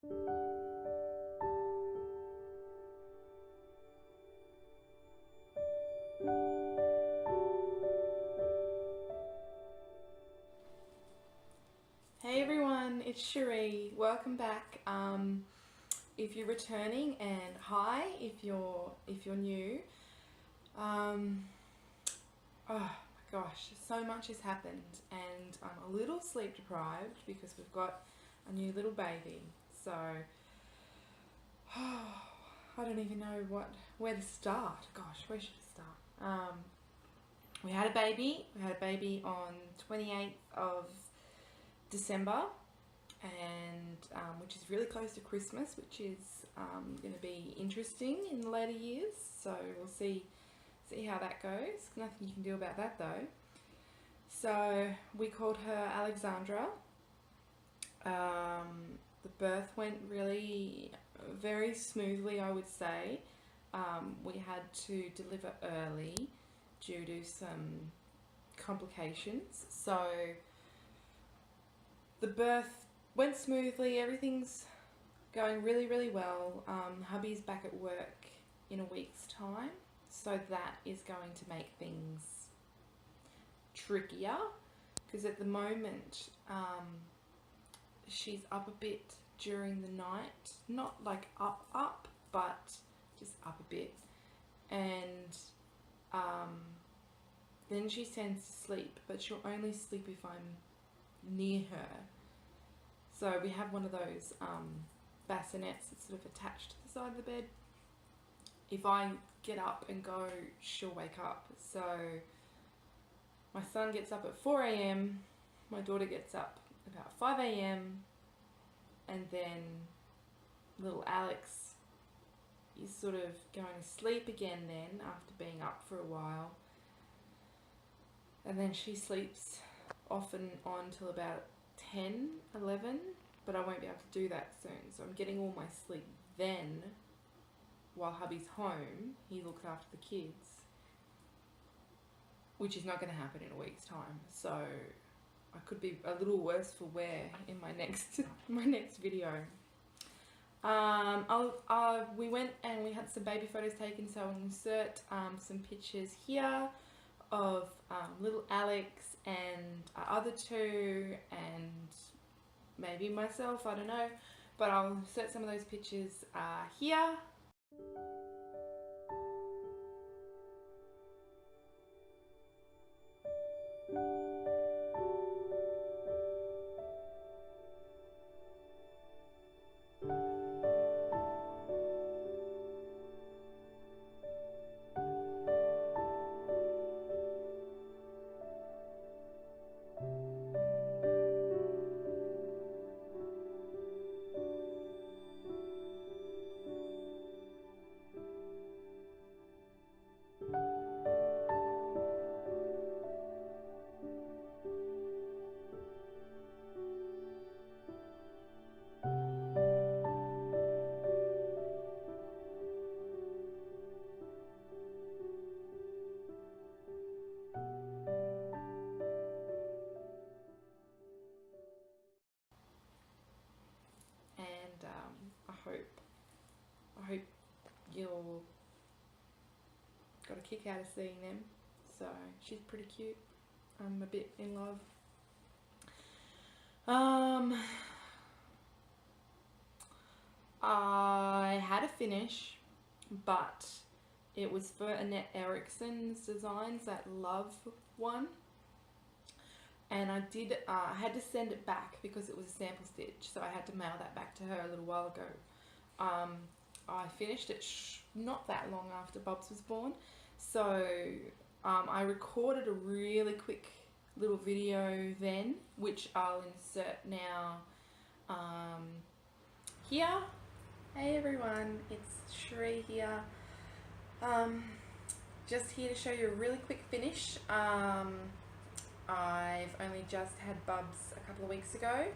Hey everyone, it's Cherie. Welcome back. If you're returning, and hi if you're new. Oh my gosh, so much has happened, and I'm a little sleep deprived because we've got a new little baby. So I don't even know where to start. Gosh, where should I start? We had a baby. We had a baby on 28th of December, and which is really close to Christmas, which is going to be interesting in the later years. So we'll see how that goes. Nothing you can do about that though. So we called her Alexandra. The birth went really very smoothly, I would say. We had to deliver early due to some complications. So the birth went smoothly, everything's going really, really well. Hubby's back at work in a week's time, so that is going to make things trickier, because at the moment she's up a bit during the night, not like up, but just up a bit, and then she tends to sleep, but she'll only sleep if I'm near her. So we have one of those bassinets that's sort of attached to the side of the bed. If I get up and go, she'll wake up. So my son gets up at 4 a.m, my daughter gets up about 5 a.m, and then little Alex is sort of going to sleep again then after being up for a while. And then she sleeps off and on till about 10, 11, but I won't be able to do that soon. So I'm getting all my sleep then while hubby's home. He looks after the kids, which is not going to happen in a week's time. So I could be a little worse for wear in my next video. We went and we had some baby photos taken, so I'll insert some pictures here of little Alex and our other two, and maybe myself, I don't know, but I'll insert some of those pictures here. I hope you'll got a kick out of seeing them. So she's pretty cute. I'm a bit in love. I had a finish, but it was for Anette Eriksson's designs, that love one. And I had to send it back because it was a sample stitch, so I had to mail that back to her a little while ago. I finished it not that long after Bubs was born, so I recorded a really quick little video then, which I'll insert now here. Hey everyone, it's Cherie here. Just here to show you a really quick finish. I've only just had Bubs a couple of weeks ago,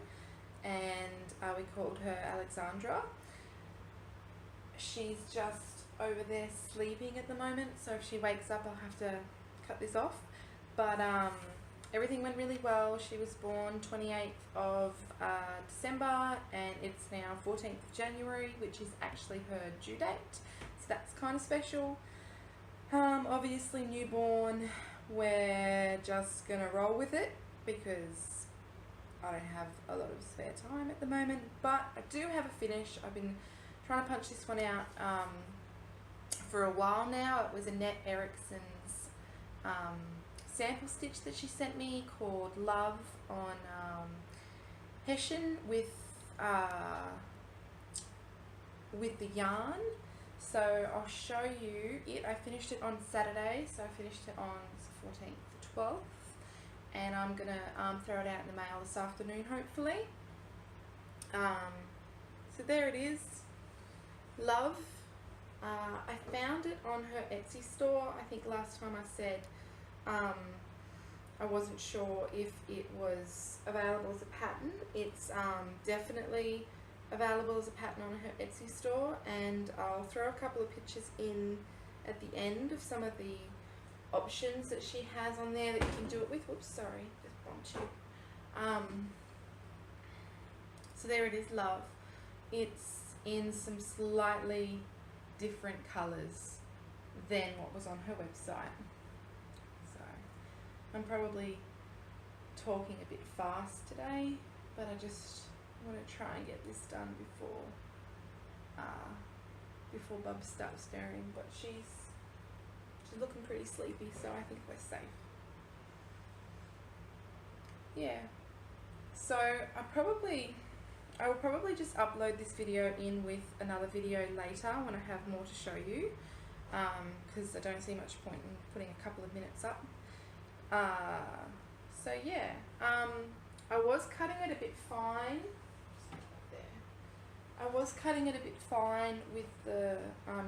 and we called her Alexandra. She's just over there sleeping at the moment, so if she wakes up I'll have to cut this off. But everything went really well. She was born 28th of December, and it's now 14th of January, which is actually her due date. So that's kind of special. Obviously newborn, we're just gonna roll with it because I don't have a lot of spare time at the moment, but I do have a finish. I've been trying to punch this one out for a while now. It was Anette Eriksson's sample stitch that she sent me called Love on Hessian with the yarn. So I'll show you it. I finished it on Saturday, so I finished it on the 14th, the 12th, and I'm gonna throw it out in the mail this afternoon, hopefully. So there it is, Love. I found it on her Etsy store. I think last time I said I wasn't sure if it was available as a pattern. It's definitely available as a pattern on her Etsy store, and I'll throw a couple of pictures in at the end of some of the options that she has on there that you can do it with. Whoops, sorry, just bumped you. So there it is, Love. It's in some slightly different colours than what was on her website. So I'm probably talking a bit fast today, but I just want to try and get this done before Bub starts stirring. But she's looking pretty sleepy, so I think we're safe. Yeah. So I will probably just upload this video in with another video later when I have more to show you, because I don't see much point in putting a couple of minutes up. So yeah, I was cutting it a bit fine. I was cutting it a bit fine with the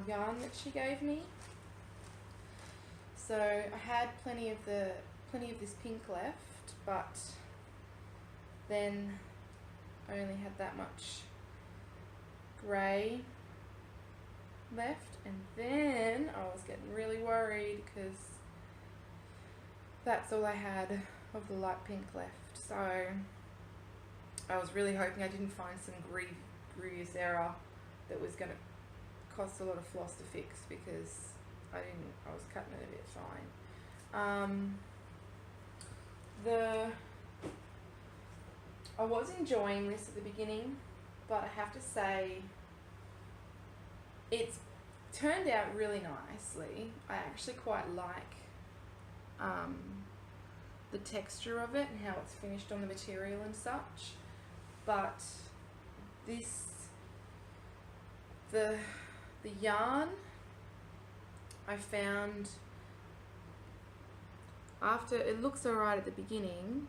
yarn that she gave me. So I had plenty of this pink left, but then I only had that much grey left, and then I was getting really worried because that's all I had of the light pink left. So I was really hoping I didn't find some grievous error that was going to cost a lot of floss to fix, because I was cutting it a bit fine. I was enjoying this at the beginning, but I have to say it's turned out really nicely. I actually quite like the texture of it and how it's finished on the material and such, but the yarn I found, after it looks alright at the beginning,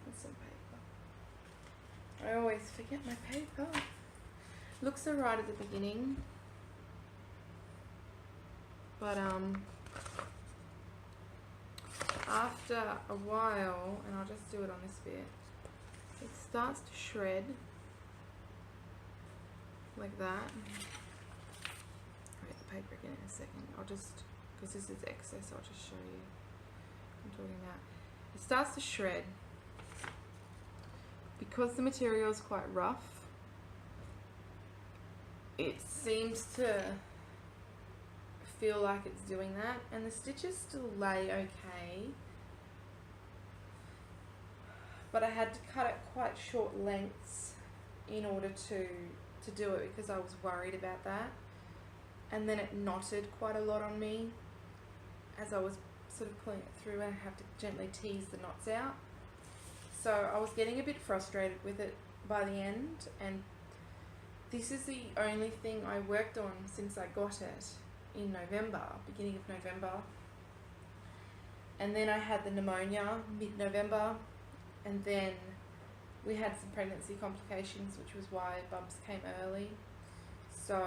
that's some paper. I always forget my paper. Looks alright at the beginning, but after a while, and I'll just do it on this bit, it starts to shred like that. I'll get the paper again in a second. I'll just, because this is excess, I'll just show you what I'm talking about. It starts to shred because the material is quite rough. It seems to feel like it's doing that, and the stitches still lay okay, but I had to cut it quite short lengths in order to do it, because I was worried about that. And then it knotted quite a lot on me as I was sort of pulling it through, and I have to gently tease the knots out. So I was getting a bit frustrated with it by the end, and this is the only thing I worked on since I got it in November, beginning of November. And then I had the pneumonia mid-November, and then we had some pregnancy complications, which was why Bubs came early. So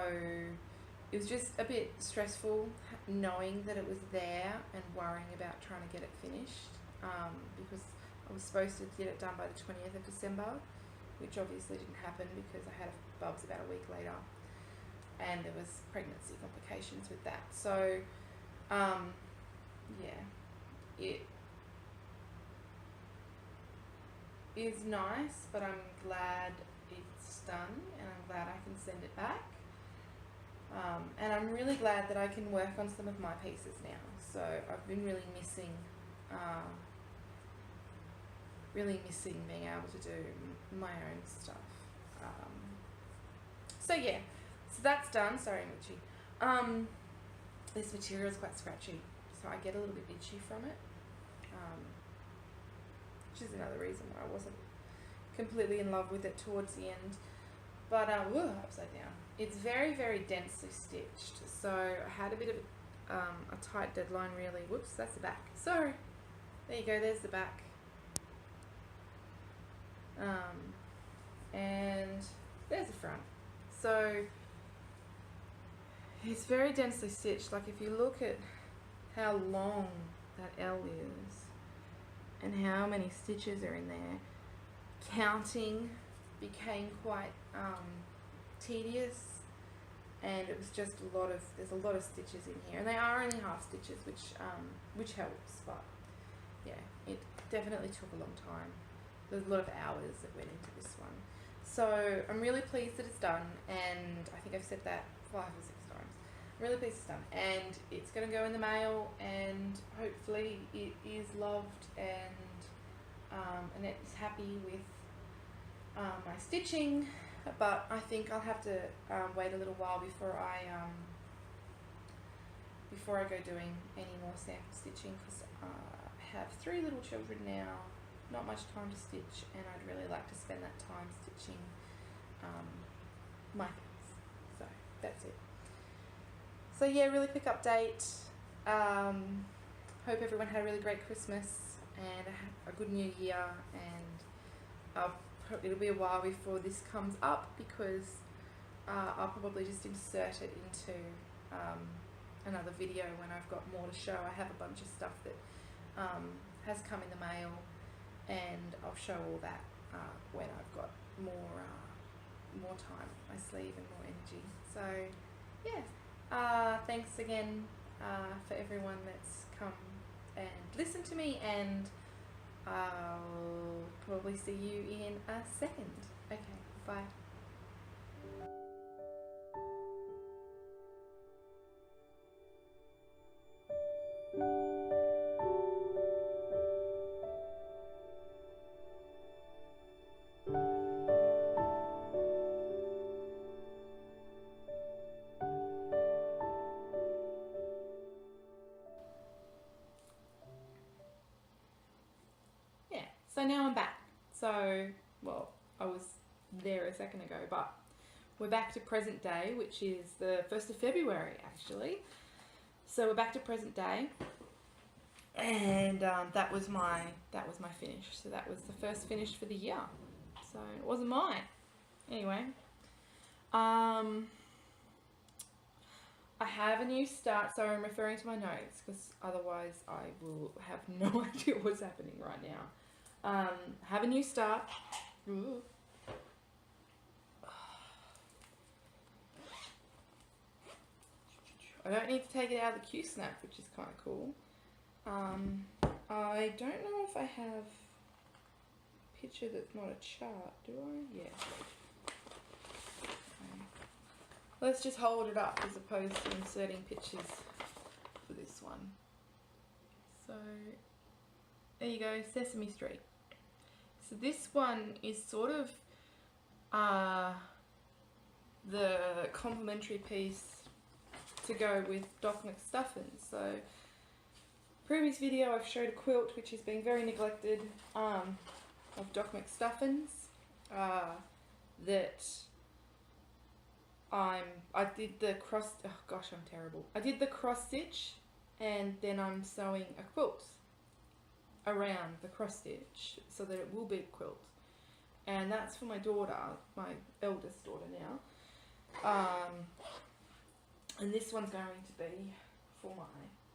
it was just a bit stressful knowing that it was there and worrying about trying to get it finished, because I was supposed to get it done by the 20th of December, which obviously didn't happen because I had Bubs about a week later, and there was pregnancy complications with that. So Yeah, it is nice, but I'm glad it's done, and I'm glad I can send it back. And I'm really glad that I can work on some of my pieces now. So I've been really missing being able to do my own stuff. So yeah, so that's done. Sorry, I'm itchy. This material is quite scratchy, so I get a little bit itchy from it, which is another reason why I wasn't completely in love with it towards the end. But whoa, upside down. It's very, very densely stitched, so I had a bit of a tight deadline really. Whoops, that's the back. Sorry. There you go, there's the back. And there's the front. So it's very densely stitched. Like if you look at how long that L is and how many stitches are in there, counting became quite tedious, and it was just there's a lot of stitches in here, and they are only half stitches, which helps, but yeah, it definitely took a long time. There's a lot of hours that went into this one, so I'm really pleased that it's done, and I think I've said that 5 or 6 times. I'm really pleased it's done, and it's going to go in the mail, and hopefully it is loved, and Annette is happy with my stitching, but I think I'll have to wait a little while before I go doing any more sample stitching, because I have 3 little children now, not much time to stitch, and I'd really like to spend that time stitching my things. So that's it. So yeah, really quick update. Hope everyone had a really great Christmas and a good New Year, and it'll be a while before this comes up, because I'll probably just insert it into another video when I've got more to show. I have a bunch of stuff that has come in the mail, and I'll show all that when I've got more time up my sleeve and more energy. So yeah, thanks again for everyone that's come and listened to me, and I'll probably see you in a second. Okay, bye. So now I'm back. So, well, I was there a second ago, but we're back to present day, which is the 1st of February, actually. So we're back to present day, and that was my finish. So that was the first finish for the year. So it wasn't mine. Anyway, I have a new start. So I'm referring to my notes, because otherwise I will have no idea what's happening right now. Have a new start. Ooh. I don't need to take it out of the Q-snap, which is kind of cool. I don't know if I have a picture that's not a chart, do I? Yeah. Okay. Let's just hold it up as opposed to inserting pictures for this one. So, there you go, Sesame Street. So this one is sort of the complementary piece to go with Doc McStuffins. So previous video I've showed a quilt which is being very neglected of Doc McStuffins that I did the cross, oh gosh, I'm terrible. I did the cross stitch, and then I'm sewing a quilt around the cross stitch so that it will be a quilt, and that's for my daughter, my eldest daughter now, and this one's going to be for my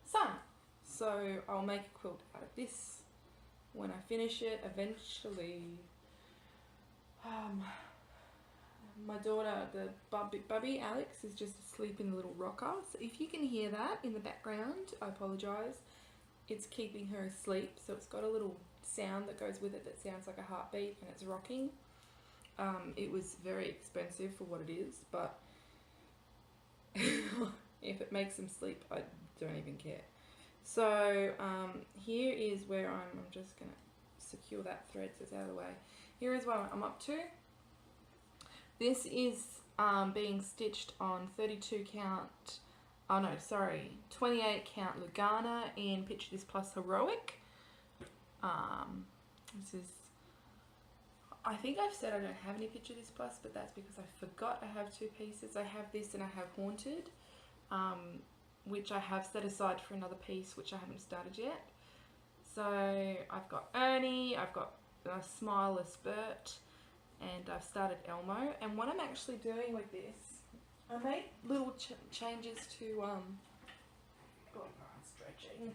son. So I'll make a quilt out of this when I finish it eventually. my daughter, the bubby Alex, is just asleep in the little rocker. So if you can hear that in the background, I apologise. It's keeping her asleep. So it's got a little sound that goes with it that sounds like a heartbeat, and it's rocking. It was very expensive for what it is, but if it makes them sleep, I don't even care. So here is where I'm just going to secure that thread so it's out of the way. Here is what I'm up to. This is being stitched on 32 count, 28 count lugana in Picture This Plus Heroic. This is, I think I've said I don't have any Picture This Plus, but that's because I forgot I have 2 pieces. I have this and I have Haunted, which I have set aside for another piece, which I haven't started yet. So I've got Ernie, I've got Smileless Bert, and I've started Elmo. And what I'm actually doing with this, I made little changes to stretching,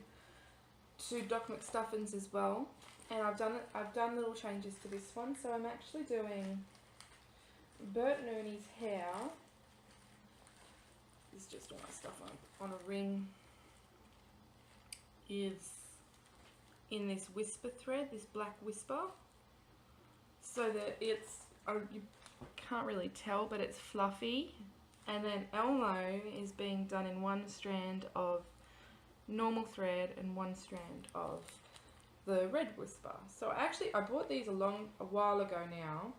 to Doc McStuffins as well, and I've done little changes to this one. So I'm actually doing Bert and Ernie's hair. This is just all my stuff on a ring. Is in this whisper thread, this black whisper, so that it's, you can't really tell, but it's fluffy. And then Elmo is being done in 1 strand of normal thread and 1 strand of the red whisper. So I bought these a while ago now,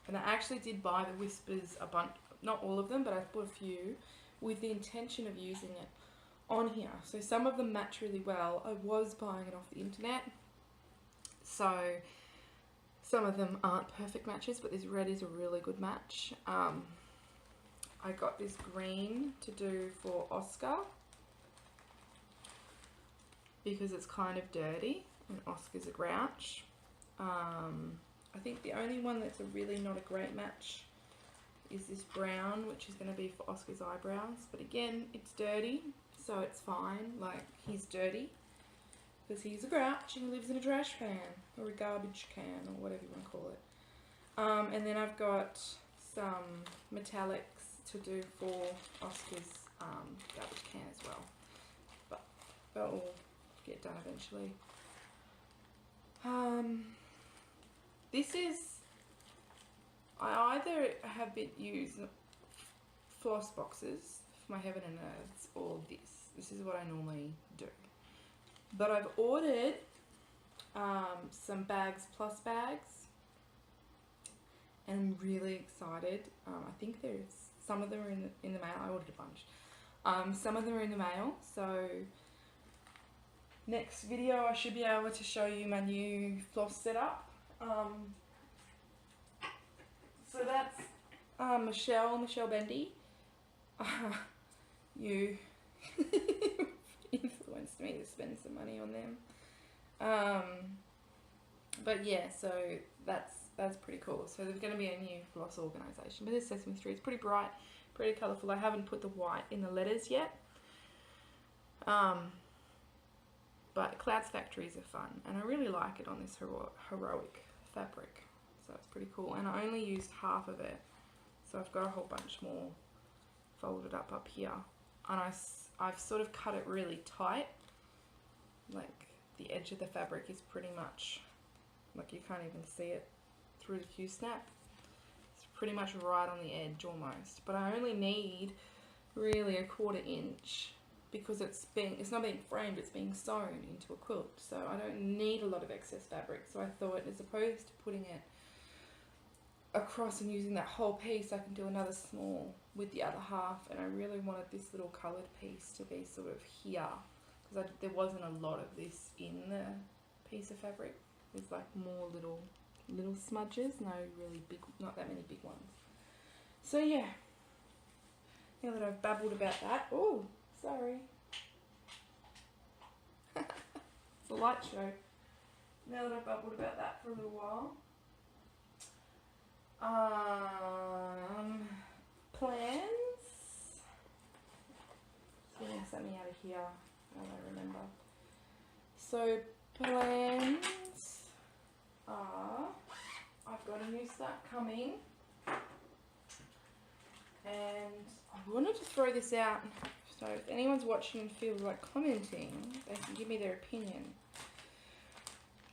and I actually did buy the whispers a bunch, not all of them, but I bought a few with the intention of using it on here. So some of them match really well. I was buying it off the internet, so some of them aren't perfect matches, but this red is a really good match. I got this green to do for Oscar because it's kind of dirty and Oscar's a grouch. I think the only one that's really not a great match is this brown, which is going to be for Oscar's eyebrows, but again, it's dirty, so it's fine. Like, he's dirty because he's a grouch and he lives in a trash can or a garbage can or whatever you want to call it. And then I've got some metallics to do for Oscar's garbage can as well, but they'll all get done eventually. This is, I either have used floss boxes for my Heaven and Earths or this. This is what I normally do. But I've ordered some bags, plus bags, and I'm really excited. I think there's, some of them are in the mail. I ordered a bunch. Some of them are in the mail, so next video I should be able to show you my new floss setup. So that's Michelle Bendy. You influenced me to spend some money on them. But yeah, so that's pretty cool. So there's going to be a new floss organisation. But this Sesame Street is pretty bright, pretty colourful. I haven't put the white in the letters yet. But Clouds Factories are fun, and I really like it on this heroic fabric. So it's pretty cool, and I only used half of it, so I've got a whole bunch more folded up here, and I've sort of cut it really tight, like the edge of the fabric is pretty much, like you can't even see it through the Q-snap. It's pretty much right on the edge almost, but I only need really 1/4 inch because it's not being framed, it's being sewn into a quilt, so I don't need a lot of excess fabric. So I thought, as opposed to putting it across and using that whole piece, I can do another small with the other half. And I really wanted this little coloured piece to be sort of here, because there wasn't a lot of this in the piece of fabric. There's like more little smudges, no really big, not that many big ones. So yeah, now that I've babbled about that, oh, sorry. It's a light show. Now that I've babbled about that for a little while. Plans. Just getting something out of here. I don't remember. So plans are, I've got a new start coming I wanted to throw this out, so if anyone's watching and feels like commenting, they can give me their opinion.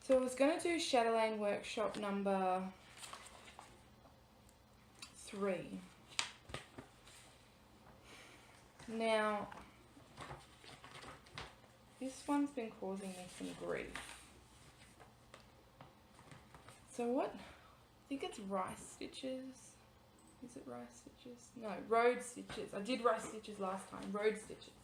So I was going to do Shadowlane Workshop number 3. Now, this one's been causing me some grief. So what? I think it's rice stitches. Is it rice stitches? No, road stitches. I did rice stitches last time. Road stitches.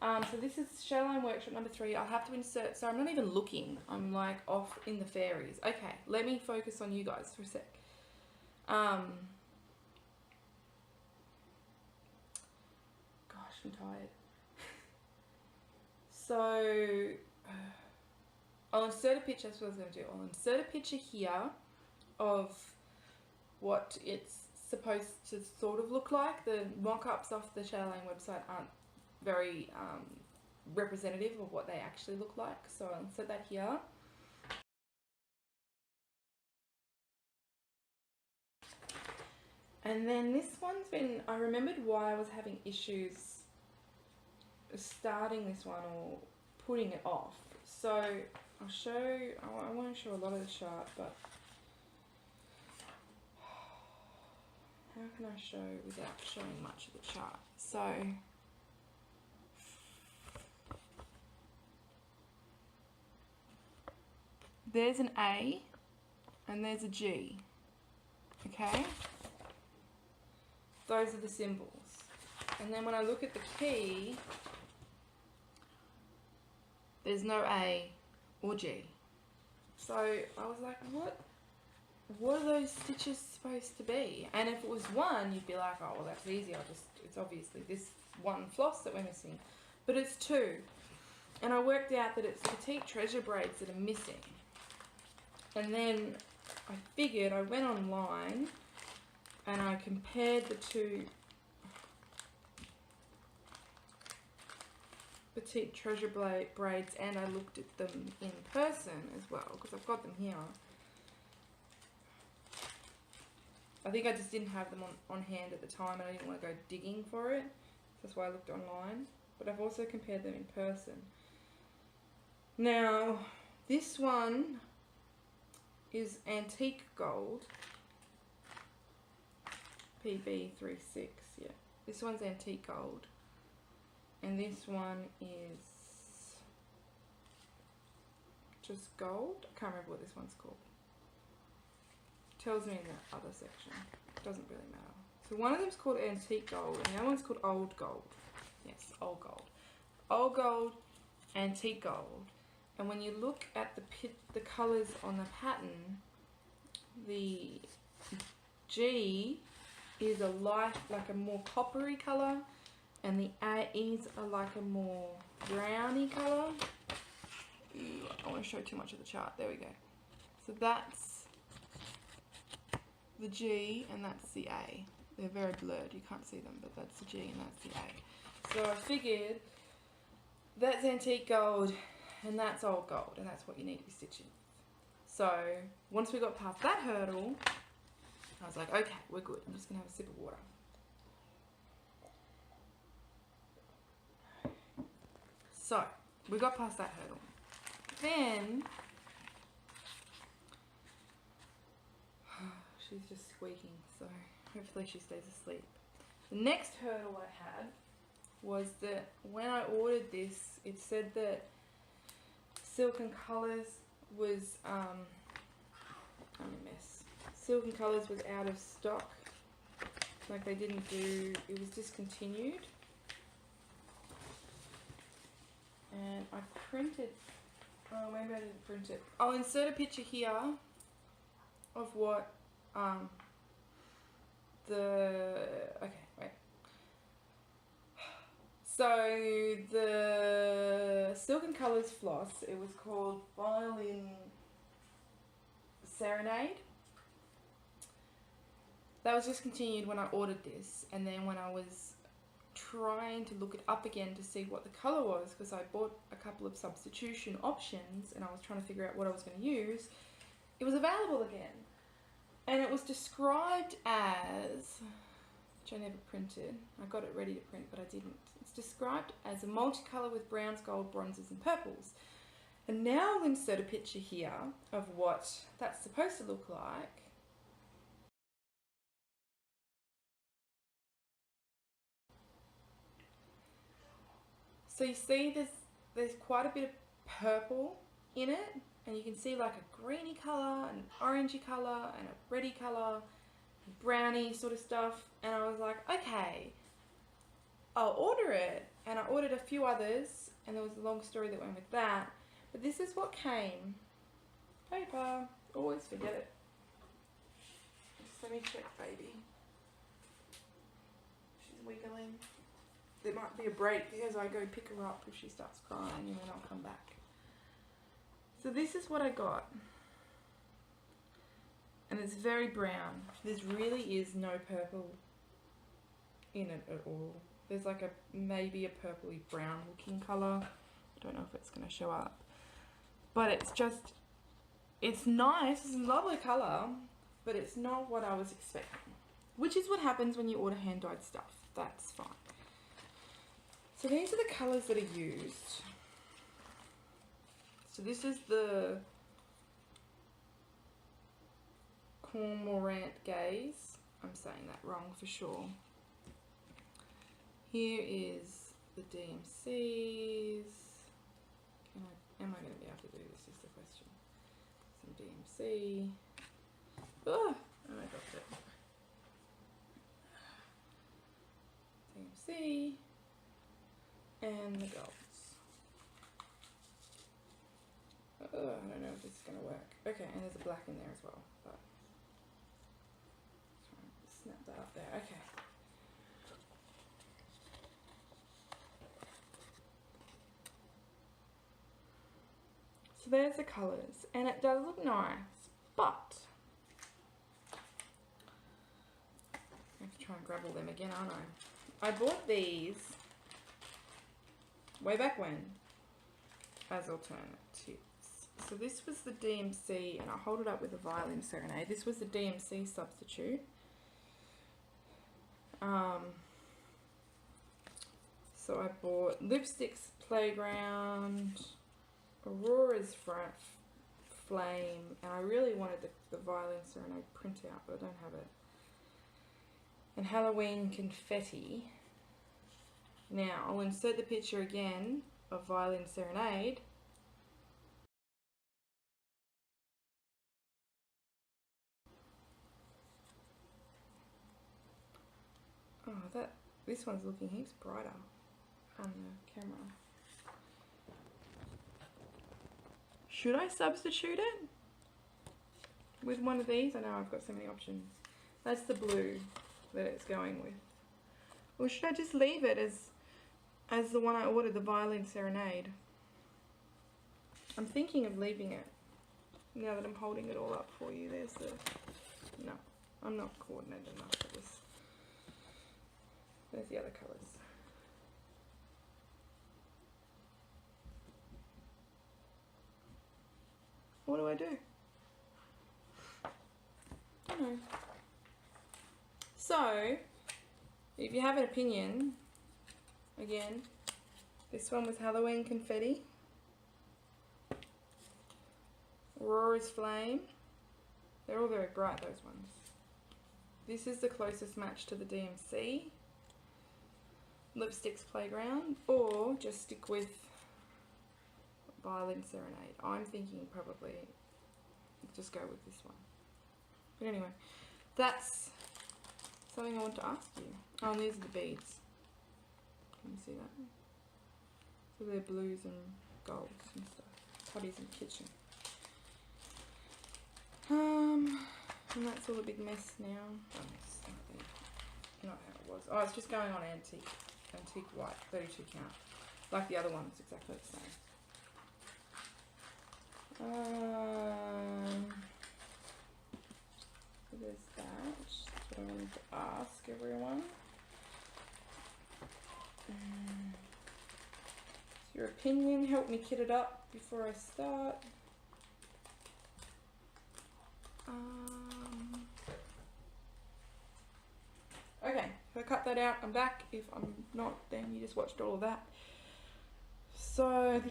So this is Shadowline Workshop number 3. I'll have to insert. So I'm not even looking. I'm like off in the fairies. Okay, let me focus on you guys for a sec. Gosh, I'm tired. So I'll insert a picture. That's what I was going to do. I'll insert a picture here of what it's supposed to sort of look like. The mock-ups off the Shadowlane website aren't very representative of what they actually look like, so I'll insert that here. And then this one's been, I remembered why I was having issues starting this one or putting it off. So I'll show, I won't show a lot of the chart, but how can I show without showing much of the chart? So there's an A and there's a G, okay? Those are the symbols. And then when I look at the key, there's no A or G. So I was like, what are those stitches supposed to be? And if it was 1, you'd be like, oh, well, that's easy. It's obviously this one floss that we're missing. But it's 2. And I worked out that it's petite treasure braids that are missing. And then I figured, I went online and I compared the 2 petite treasure braids, and I looked at them in person as well, because I've got them here. I think I just didn't have them on hand at the time and I didn't want to go digging for it. That's why I looked online. But I've also compared them in person. Now, this one is antique gold. PB36, yeah. This one's antique gold. And this one is just gold. I can't remember what this one's called. Tells me in the other section. Doesn't really matter. So one of them's called antique gold and the other one's called old gold. Yes, old gold. Old gold, antique gold. And when you look at the colours on the pattern, the G is a light, like a more coppery colour, and the A's are like a more browny colour. Ooh, I don't want to show too much of the chart. There we go. So that's the G and that's the A. They're very blurred, you can't see them, but that's the G and that's the A. So I figured that's antique gold and that's old gold, and that's what you need to be stitching. So once we got past that hurdle, I was like, okay, we're good. I'm just going to have a sip of water. So we got past that hurdle. Then she's just squeaking, so hopefully she stays asleep. The next hurdle I had was that when I ordered this, it said that Silk and Colours was I'm a mess. Silk and Colours was out of stock. Like they didn't do, it was discontinued. And I printed, oh maybe I didn't print it. I'll insert a picture here of what okay, wait. So the Silk and Colours floss, it was called Violin Serenade. That was discontinued when I ordered this, and then when I was trying to look it up again to see what the colour was, because I bought a couple of substitution options and I was trying to figure out what I was going to use, it was available again. And it was described as which I never printed. I got it ready to print, but I didn't. It's described as a multicolour with browns, gold, bronzes and purples. And now I'll insert a picture here of what that's supposed to look like. So you see there's quite a bit of purple in it, and you can see like a greeny colour, an orangey colour and a reddy colour, browny sort of stuff, and I was like, okay, I'll order it. And I ordered a few others, and there was a long story that went with that, but this is what came. Paper, always forget it. Just let me check, baby. She's wiggling. There might be a break as I go pick her up if she starts crying, and then I'll come back. So this is what I got. And it's very brown. There really is no purple in it at all. There's like maybe a purpley brown looking colour. I don't know if it's going to show up. But it's nice. It's a lovely colour, but it's not what I was expecting. Which is what happens when you order hand dyed stuff. That's fine. So these are the colours that are used. So this is the Cormorant Gaze. I'm saying that wrong for sure. Here is the DMCs. Am I going to be able to do this is the question. Some DMC. Oh, I dropped it. DMC. And the golds. I don't know if this is going to work. Okay, and there's a black in there as well. But try and snap that up there. Okay. So there's the colours, and it does look nice, but I have to try and grab all them again, aren't I? I bought these way back when as alternatives. So this was the DMC, and I'll hold it up with a Violin Serenade. This was the DMC substitute. So I bought Lipstick's Playground, Aurora's Flame, and I really wanted the Violin Serenade printout, but I don't have it. And Halloween Confetti. Now, I'll insert the picture again of Violin Serenade. Oh, this one's looking heaps brighter on the camera. Should I substitute it with one of these? I know I've got so many options. That's the blue that it's going with. Or should I just leave it as the one I ordered, the Violin Serenade? I'm thinking of leaving it now that I'm holding it all up for you. No, I'm not coordinated enough for this. There's the other colours. What do I do? I don't know. So, if you have an opinion, again, this one was Halloween Confetti, Aurora's Flame. They're all very bright, those ones. This is the closest match to the DMC, Lipstick's Playground, or just stick with Violin Serenade. I'm thinking probably just go with this one. But anyway, that's something I want to ask you. Oh, and these are the beads. Can you see that? So they're blues and golds and stuff. Potties in the kitchen. And that's all a big mess now. Oh, it's not how it was. Oh, it's just going on antique white, 32 count. Like the other one, it's exactly the same. So there's that. That's what I wanted to ask everyone. Your opinion, help me kit it up before I start. Okay, I cut that out, I'm back. If I'm not, then you just watched all of that. So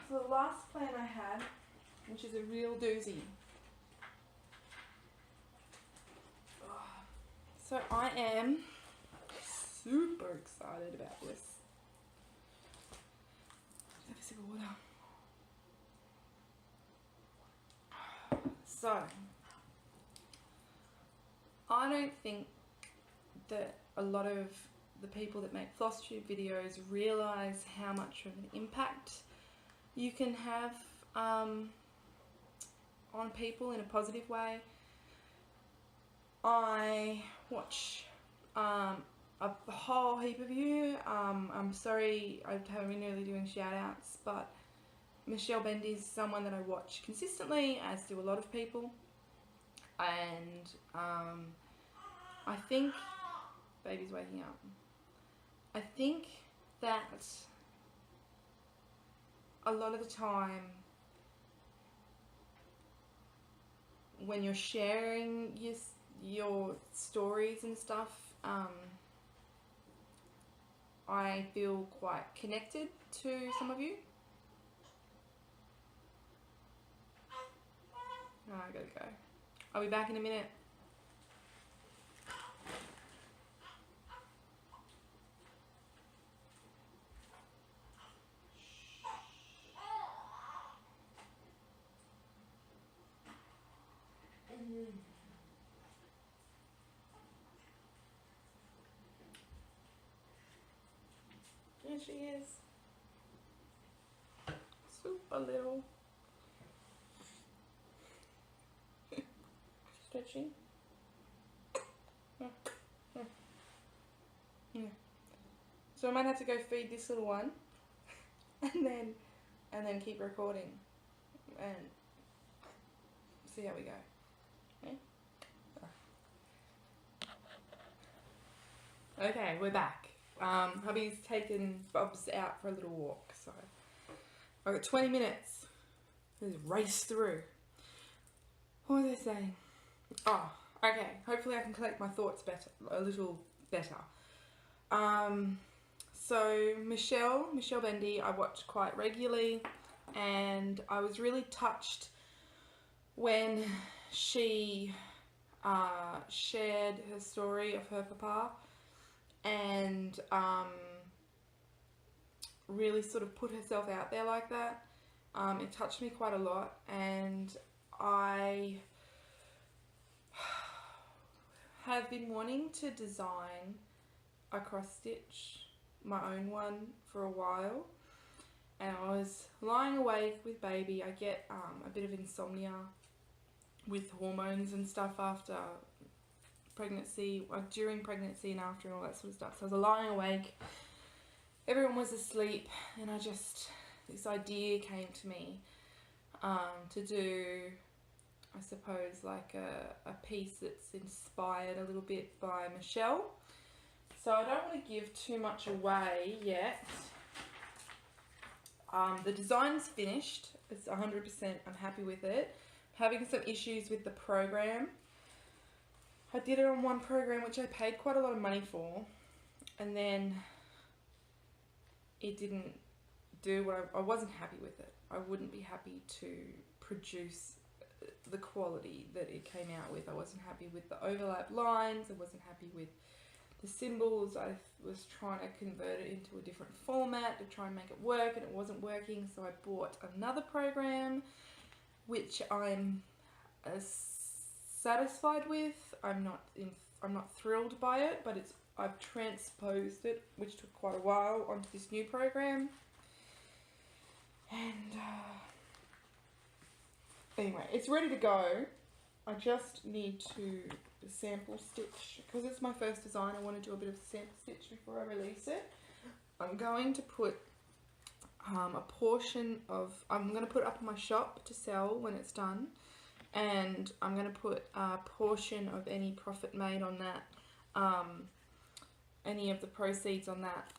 the last plan I had, which is a real doozy. So I am super excited about this. Have a sip of water. So, I don't think that a lot of the people that make Flosstube videos realise how much of an impact you can have on people in a positive way. I watch a whole heap of you. I'm sorry I haven't been really doing shout outs, but Michelle Bendy is someone that I watch consistently, as do a lot of people. And I think, baby's waking up. I think that a lot of the time when you're sharing your stories and stuff, I feel quite connected to some of you. Oh, I gotta go. I'll be back in a minute. There she is. Super little. Stretching. Yeah. So I might have to go feed this little one and then keep recording and see how we go. Okay, okay, we're back. Hubby's taken Bob's out for a little walk, so I've got 20 minutes. Let's race through. What was I saying? Oh, okay. Hopefully I can collect my thoughts a little better. So Michelle Bendy, I watch quite regularly, and I was really touched when she shared her story of her papa, and really sort of put herself out there like that. It touched me quite a lot, and I have been wanting to design a cross stitch, my own one, for a while, and I was lying awake with baby. I get a bit of insomnia with hormones and stuff after pregnancy, during pregnancy and after, and all that sort of stuff. So I was lying awake, everyone was asleep, and this idea came to me to do, I suppose, like a piece that's inspired a little bit by Michelle. So I don't want to give too much away yet. The design's finished. It's 100%. I'm happy with it. Having some issues with the program. I did it on one program which I paid quite a lot of money for, and then it didn't do what I wasn't happy with it. I wouldn't be happy to produce the quality that it came out with. I wasn't happy with the overlap lines. I wasn't happy with the symbols. I was trying to convert it into a different format to try and make it work, and it wasn't working. So I bought another program, which I'm satisfied with. I'm not thrilled by it, but I've transposed it, which took quite a while, onto this new program. And anyway, it's ready to go. I just need to sample stitch, because it's my first design. I want to do a bit of sample stitch before I release it. I'm going to put a portion of, I'm going to put it up in my shop to sell when it's done, and I'm going to put a portion of any profit made on that, any of the proceeds on that,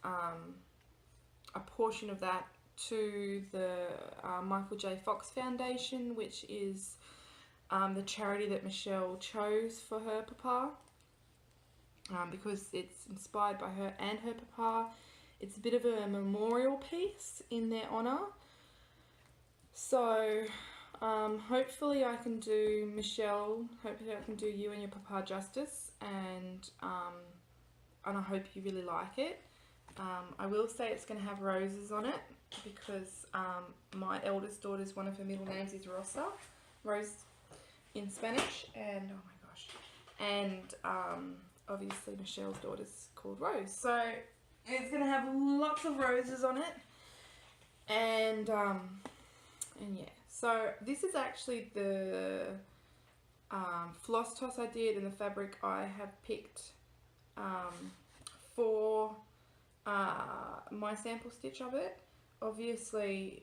a portion of that to the Michael J. Fox Foundation, which is the charity that Michelle chose for her papa. because it's inspired by her and her papa. It's a bit of a memorial piece in their honour. So hopefully I can do Michelle, hopefully I can do you and your papa justice, and I hope you really like it. I will say it's going to have roses on it because my eldest daughter's, one of her middle names is Rosa, Rose in Spanish, and oh my gosh, and obviously Michelle's daughter's called Rose, so it's going to have lots of roses on it, and yeah. So this is actually the floss toss I did, and the fabric I have picked for my sample stitch of it. Obviously,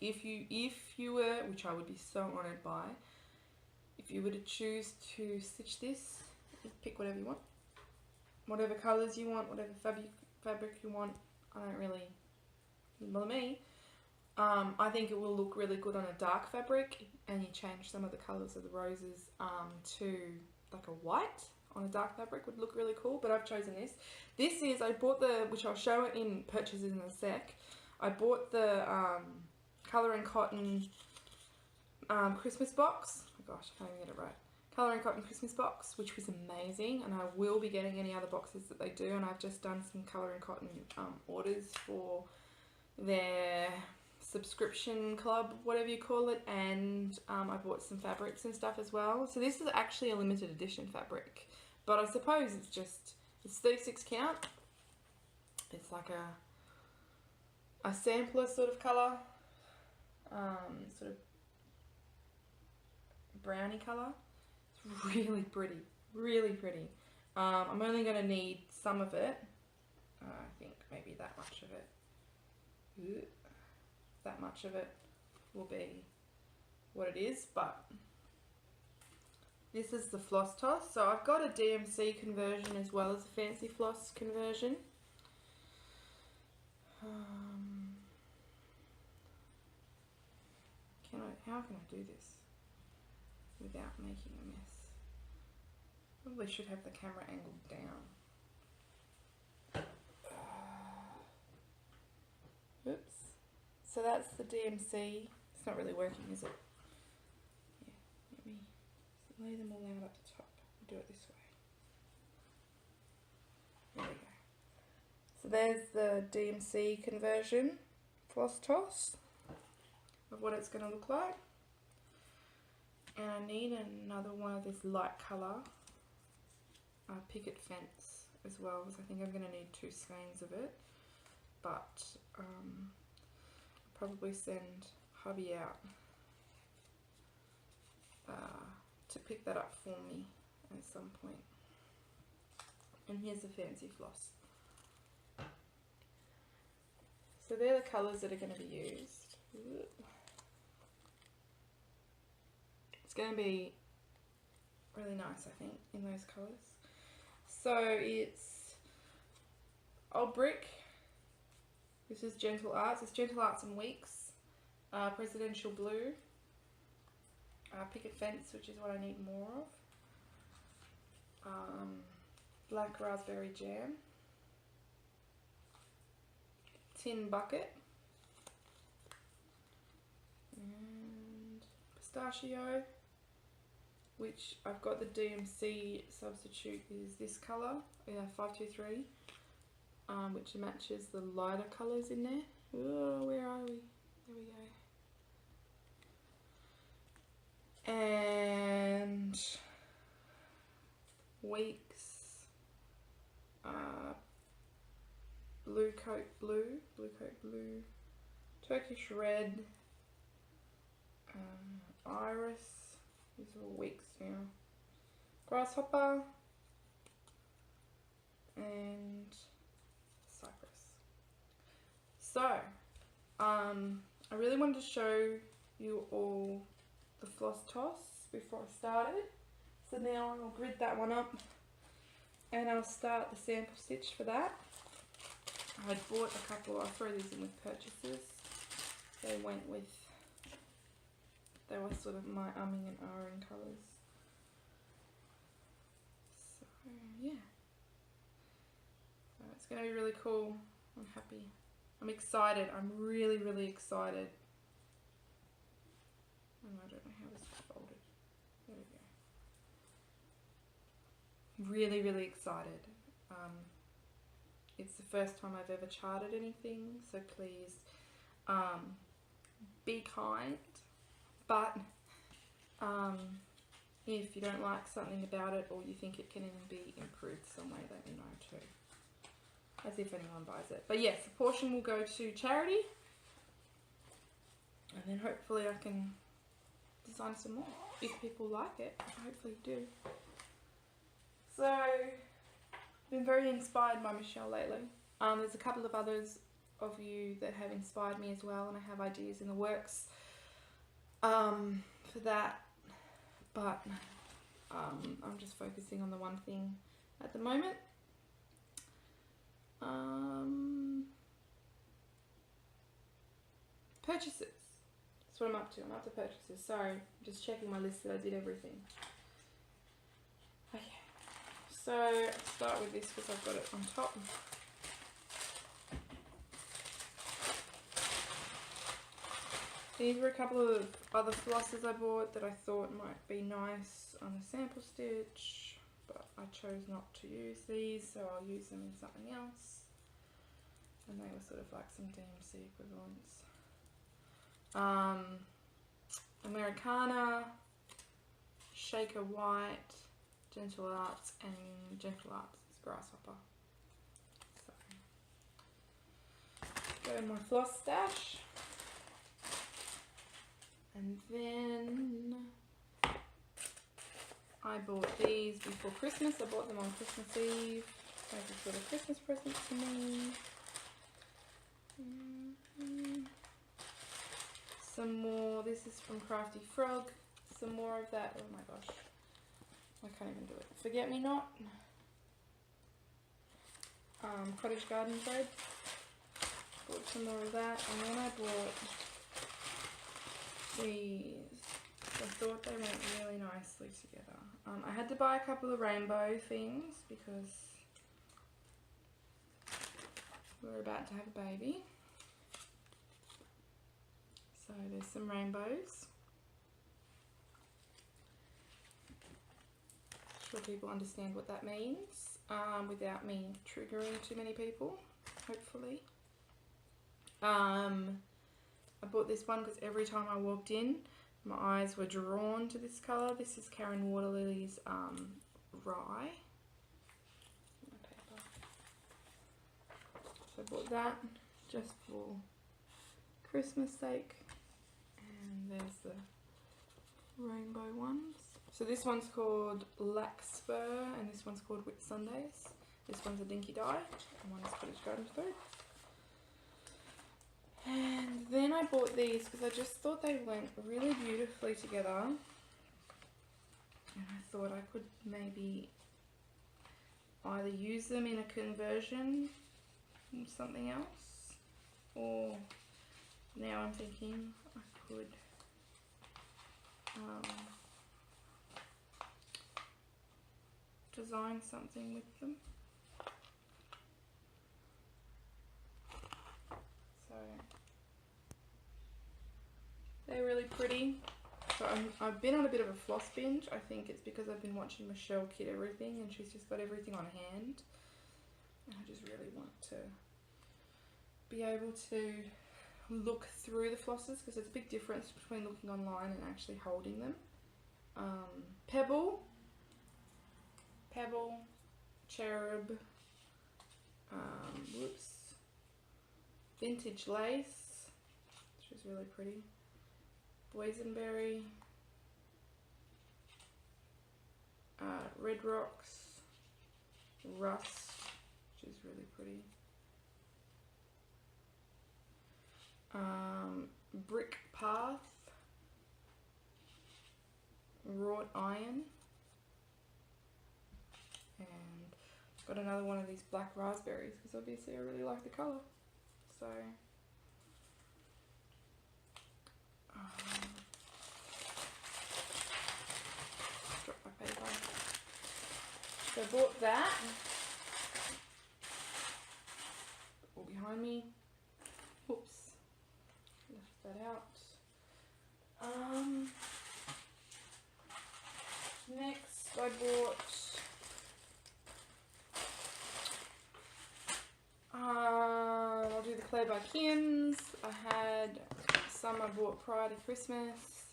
if you were, which I would be so honoured by, if you were to choose to stitch this, just pick whatever you want, whatever colours you want, whatever fabric you want. I don't really, well, me. I think it will look really good on a dark fabric, and you change some of the colours of the roses to like a white on a dark fabric would look really cool, but I've chosen this. This is, I bought the, which I'll show it in purchases in a sec, I bought the Colour and Cotton Christmas box. Oh gosh, I can't even get it right. Colour and Cotton Christmas box, which was amazing, and I will be getting any other boxes that they do, and I've just done some Colour and Cotton orders for their subscription club, whatever you call it, and I bought some fabrics and stuff as well. So this is actually a limited edition fabric, but I suppose it's 36 count. It's like a sampler sort of colour, sort of brownie colour. It's really pretty, really pretty. I'm only going to need some of it. I think maybe that much of it. Ooh. That much of it will be what it is, but this is the floss toss. So I've got a DMC conversion as well as a fancy floss conversion. How can I do this without making a mess? Probably should have the camera angled down. Oops. So that's the DMC. It's not really working, is it? Yeah, let me lay them all out at the top. We'll do it this way. There we go. So there's the DMC conversion floss toss of what it's going to look like. And I need another one of this light colour picket fence as well, because I think I'm going to need 2 skeins of it. But probably send hubby out to pick that up for me at some point. And here's the fancy floss. So they're the colours that are going to be used. It's going to be really nice, I think, in those colours. So it's Old Brick. This is Gentle Arts. It's Gentle Arts and Weeks. Presidential Blue. Picket Fence, which is what I need more of. Black Raspberry Jam. Tin Bucket. And Pistachio, which I've got the DMC substitute is this colour, 523. Which matches the lighter colours in there. Oh, where are we? There we go. And Weeks, Blue Coat Blue, Turkish Red, Iris, these are all Weeks now, Grasshopper, and Cypress. So, I really wanted to show you all the floss toss before I started. So now I'll grid that one up and I'll start the sample stitch for that. I bought a couple, I'll throw these in with purchases. They went with, they were sort of my umming and ahhing colours. yeah. So it's going to be really cool. I'm happy. I'm excited. I'm really, really excited. And I don't know how this is folded. There we go. Really, really excited. It's the first time I've ever charted anything, so please be kind. But if you don't like something about it, or you think it can be improved some way, let me know too. As if anyone buys it. But yes, a portion will go to charity. And then hopefully I can design some more. If people like it, hopefully you do. So, I've been very inspired by Michelle lately. There's a couple of others of you that have inspired me as well, and I have ideas in the works for that. But I'm just focusing on the one thing at the moment. Purchases. That's what I'm up to. I'm up to purchases. Sorry, I'm just checking my list that I did everything. Okay, so I'll start with this because I've got it on top. These were a couple of other flosses I bought that I thought might be nice on a sample stitch, but I chose not to use these, so I'll use them in something else. And they were sort of like some DMC equivalents. Americana, Shaker White, Gentle Arts, and Gentle Arts is Grasshopper. So, go in my floss stash. And then I bought these before Christmas. I bought them on Christmas Eve. Maybe sort of Christmas present to me. Some more. This is from Crafty Frog. Some more of that. Oh my gosh. I can't even do it. Forget Me Not. Cottage Garden Bread. Bought some more of that. And then I bought these. I thought they went really nicely together. I had to buy a couple of rainbow things because we're about to have a baby. So there's some rainbows. I'm sure people understand what that means without me triggering too many people, hopefully. I bought this one because every time I walked in, my eyes were drawn to this colour. This is Karen Waterlily's Rye. So I bought that just for Christmas sake. And there's the rainbow ones. So this one's called Larkspur and this one's called Whit Sundays. This one's a Dinky Dye and one is Cottage Garden Thread. And then I bought these because I just thought they went really beautifully together. And I thought I could maybe either use them in a conversion or something else. Or now I'm thinking I could design something with them. So they're really pretty. So I've been on a bit of a floss binge. I think it's because I've been watching Michelle kit everything and she's just got everything on hand. And I just really want to be able to look through the flosses because there's a big difference between looking online and actually holding them. Pebble, Cherub, Vintage Lace, which is really pretty, Boysenberry, Red Rocks, Rust, which is really pretty, Brick Path, Wrought Iron, and got another one of these black raspberries because obviously I really like the colour. So drop my paper. So bought that. All behind me. Oops. Left that out. Next I bought I'll do the clay by Kim's. I had some I bought prior to Christmas,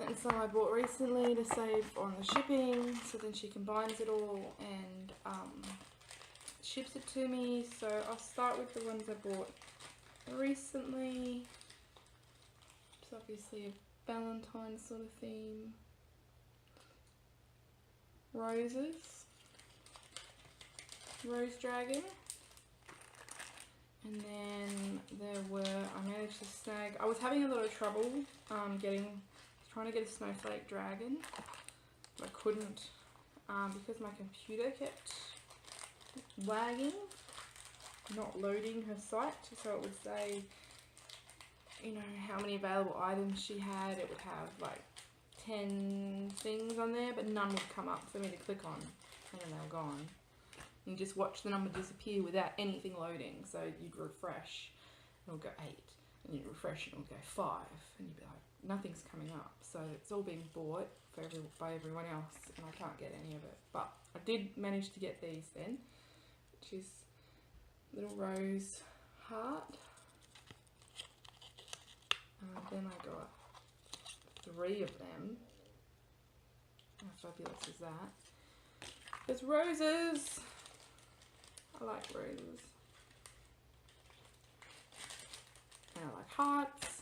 and some I bought recently to save on the shipping, so then she combines it all and ships it to me. So I'll start with the ones I bought recently. It's obviously a Valentine sort of theme. Roses. Rose dragon. And then there were, I managed to snag, I was having a lot of trouble trying to get a snowflake dragon, but I couldn't because my computer kept lagging, not loading her site, so it would say, you know, how many available items she had. It would have like 10 things on there, but none would come up for me to click on, and then they were gone. You just watch the number disappear without anything loading. So you'd refresh, and it'll go 8, and you'd refresh, and it'll go 5, and you'd be like, nothing's coming up. So it's all being bought by everyone else, and I can't get any of it. But I did manage to get these then, which is little rose heart. Then I got 3 of them. How fabulous is that? There's roses. I like roses. And I like hearts.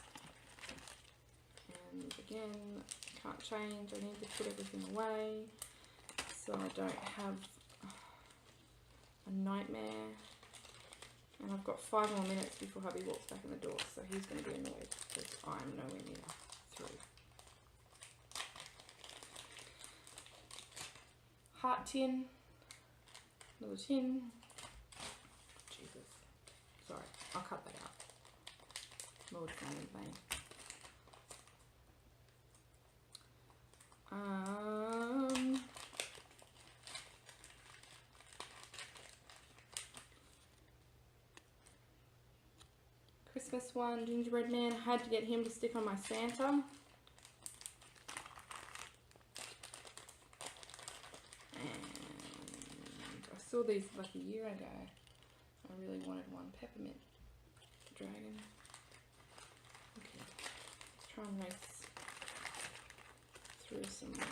And again, can't change. I need to put everything away so I don't have a nightmare. And I've got 5 more minutes before hubby walks back in the door, so he's going to be annoyed because I'm nowhere near through. Heart tin. Another tin. Jesus. Sorry, I'll cut that out. Lord, it's not in vain. Christmas one, gingerbread man. I had to get him to stick on my Santa. And I saw these like a year ago. I really wanted one. Peppermint dragon. Okay, let's try and race through some more.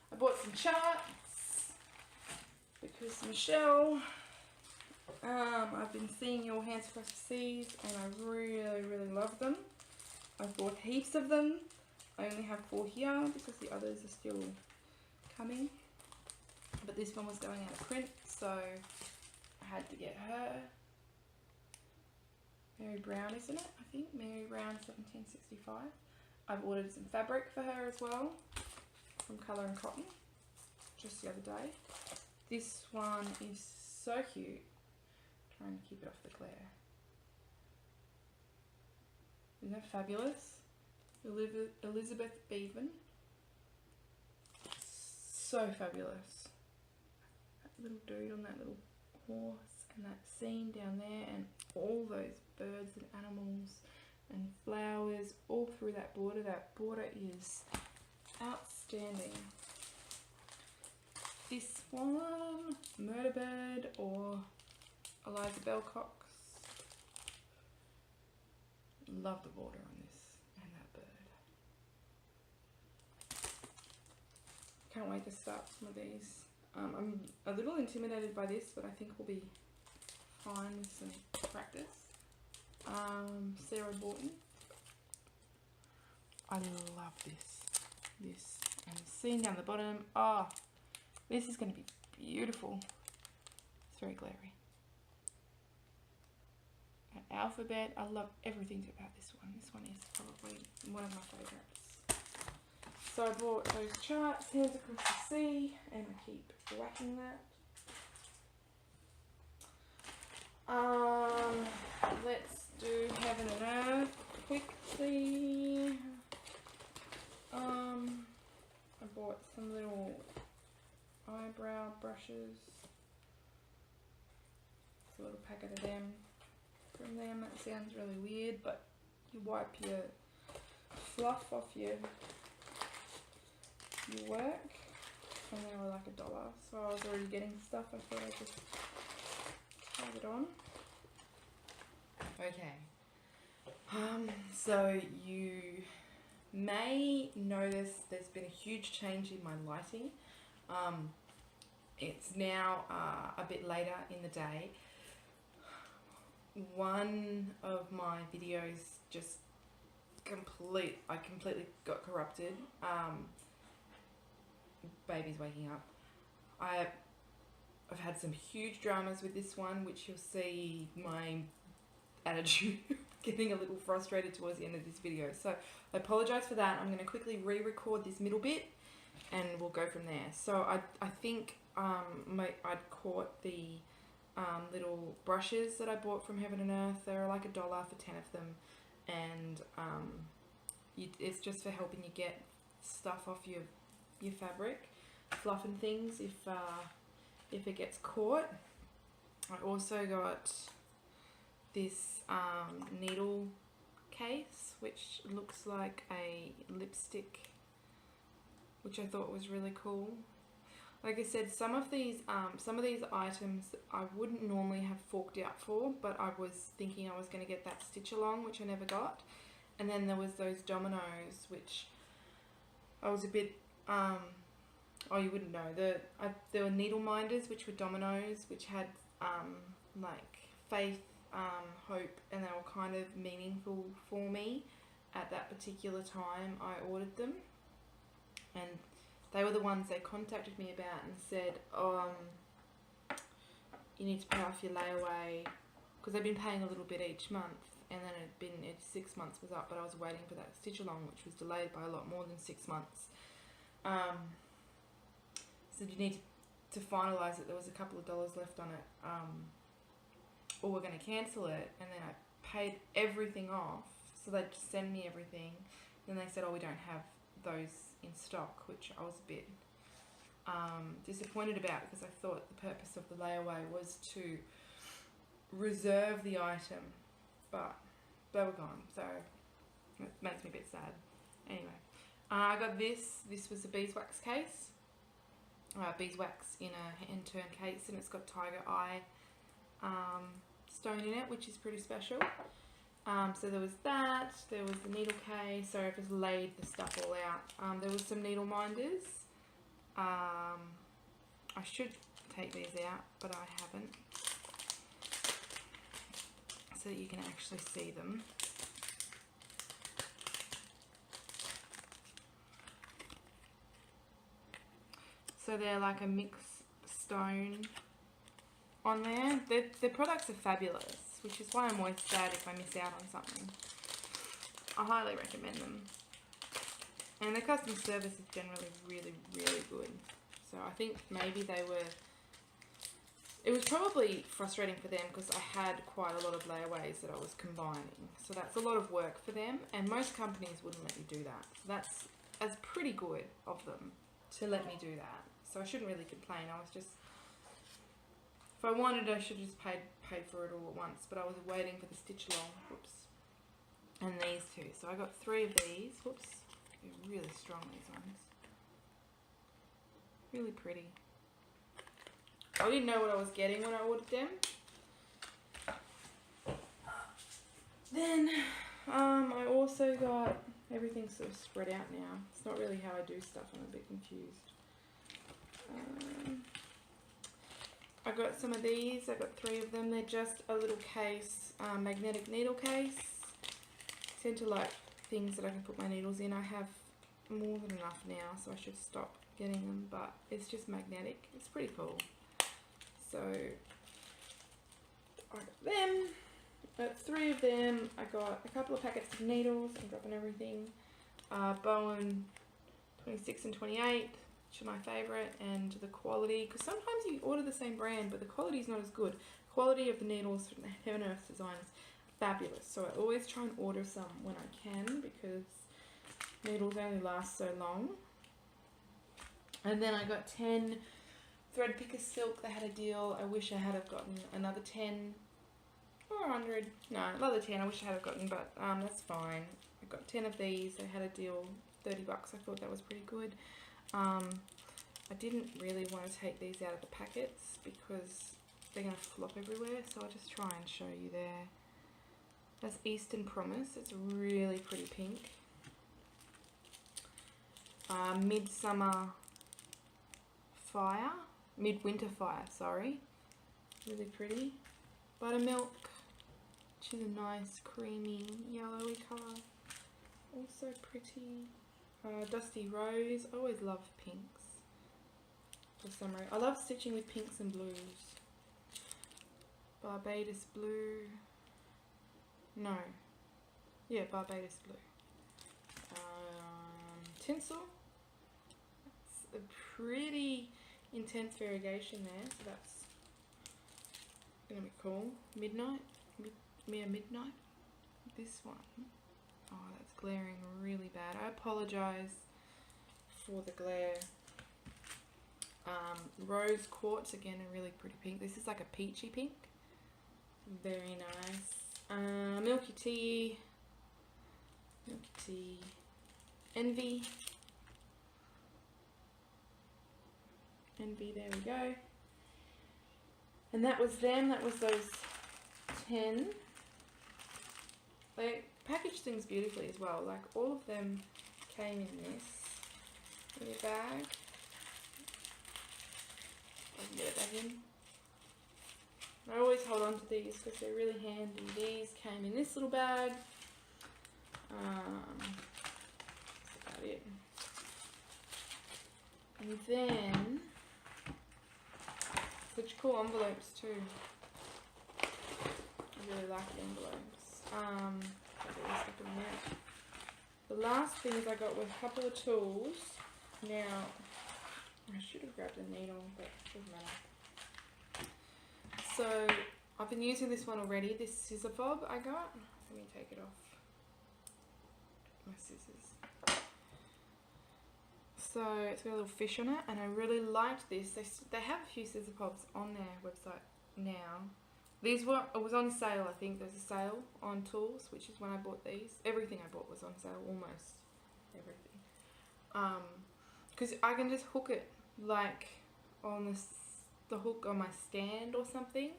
I bought some charts because Michelle, I've been seeing your Hands Across the Seas and I really love them. I've bought heaps of them. I only have 4 here because the others are still coming, but this one was going out of print, so I had to get her. Mary Brown, isn't it? I think Mary Brown 1765. I've ordered some fabric for her as well from Colour and Cotton just the other day. This one is so cute. Trying to keep it off the glare. Isn't that fabulous? Elizabeth Bevan. So fabulous. That little dude on that little horse and that scene down there and all those birds and animals and flowers all through that border. That border is outstanding. This one, Murder Bird or Eliza Bellcox. Love the border on this and that bird. Can't wait to start some of these. I'm a little intimidated by this, but I think we'll be fine with some practice. Sarah Borton. I love this. This and the scene down the bottom. Oh, this is going to be beautiful. It's very glary. An alphabet. I love everything about this one. This one is probably one of my favourites. So I bought those charts, Hands Across the Sea, and I keep whacking that. Let's do Heaven and Earth quickly. I bought some little eyebrow brushes. It's a little packet of them from them. That sounds really weird, but you wipe your fluff off your work, and they were like $1. So I was already getting stuff. I thought I'd just tag it on. Okay. So you may notice there's been a huge change in my lighting. It's now a bit later in the day. One of my videos just I completely got corrupted. Baby's waking up. I've had some huge dramas with this one, which you'll see my attitude getting a little frustrated towards the end of this video. So I apologize for that. I'm going to quickly re-record this middle bit and we'll go from there. So I think I'd caught the little brushes that I bought from Heaven and Earth. They were like $1 for 10 of them, and it's just for helping you get stuff off your fabric, fluff and things if it gets caught. I also got this needle case, which looks like a lipstick, which I thought was really cool. Like I said, some of these items I wouldn't normally have forked out for, but I was thinking I was going to get that stitch along, which I never got. And then there was those dominoes, which I was a bit, oh, you wouldn't know. There were needle minders, which were dominoes, which had like faith, hope, and they were kind of meaningful for me at that particular time I ordered them. And they were the ones they contacted me about and said, you need to pay off your layaway, because they've been paying a little bit each month, and then it's 6 months was up, but I was waiting for that stitch along, which was delayed by a lot more than 6 months. So you need to finalise it. There was a couple of dollars left on it, or we're going to cancel it. And then I paid everything off, so they'd send me everything. Then they said, oh, we don't have those in stock, which I was a bit disappointed about, because I thought the purpose of the layaway was to reserve the item, but they were gone, so it makes me a bit sad. Anyway, I got this was a beeswax case, beeswax in a hand turn case, and it's got tiger eye stone in it, which is pretty special. So there was that, there was the needle case. Sorry, I've just laid the stuff all out. There was some needle minders. I should take these out, but I haven't, so that you can actually see them. So they're like a mixed stone on there. The products are fabulous, which is why I'm always sad if I miss out on something. I highly recommend them. And the customer service is generally really, really good. So I think maybe it was probably frustrating for them because I had quite a lot of layaways that I was combining. So that's a lot of work for them, and most companies wouldn't let you do that. So that's pretty good of them to let me do that. So I shouldn't really complain. I was just, if I wanted, I should have just paid for it all at once, but I was waiting for the stitch along. Whoops. And these two. So I got 3 of these. Whoops. They're really strong, these ones. Really pretty. I didn't know what I was getting when I ordered them. Then I also got, everything's sort of spread out now. It's not really how I do stuff. I'm a bit confused. I got some of these. I got 3 of them. They're just a little case, magnetic needle case. I tend to like things that I can put my needles in. I have more than enough now, so I should stop getting them, but it's just magnetic. It's pretty cool. So I got them. I got 3 of them. I got a couple of packets of needles. I'm dropping everything. Bowen 26 and 28. Which are my favourite, and the quality, because sometimes you order the same brand but the quality is not as good. quality of the needles from the Heaven and Earth Design is fabulous. So I always try and order some when I can because needles only last so long. And then I got 10 thread picker silk. They had a deal. I wish I had have gotten another 10 or 100. No, another 10 I wish I had have gotten, but that's fine. I got 10 of these. They had a deal, $30. I thought that was pretty good. I didn't really want to take these out of the packets because they're going to flop everywhere, so I'll just try and show you there. That's Eastern Promise. It's really pretty pink. Midsummer Fire. Midwinter Fire, sorry. Really pretty. Buttermilk, which is a nice creamy yellowy colour. Also pretty. Dusty Rose. I always love pinks. For some reason. I love stitching with pinks and blues. Barbados Blue. No. Yeah, Barbados Blue. Tinsel. It's a pretty intense variegation there, so that's gonna be cool. Midnight. Midnight. This one. Oh, that's glaring really bad. I apologise for the glare. Rose Quartz, again a really pretty pink. This is like a peachy pink. Very nice. Milky Tea. Milky Tea. Envy. Envy, there we go. And that was them. That was those 10. They packaged things beautifully as well. Like all of them came in this little bag. I can get it back in. I always hold on to these because they're really handy. These came in this little bag. That's about it. And then such cool envelopes too. I really like the envelopes. The last things I got were a couple of tools. Now, I should have grabbed a needle, but it doesn't matter. So, I've been using this one already, this scissor fob I got. Let me take it off. My scissors. So, it's got a little fish on it, and I really liked this. They have a few scissor fobs on their website now. These were, it was on sale, I think. There's a sale on tools, which is when I bought these. Everything I bought was on sale, almost everything. Because I can just hook it like on the hook on my stand or something.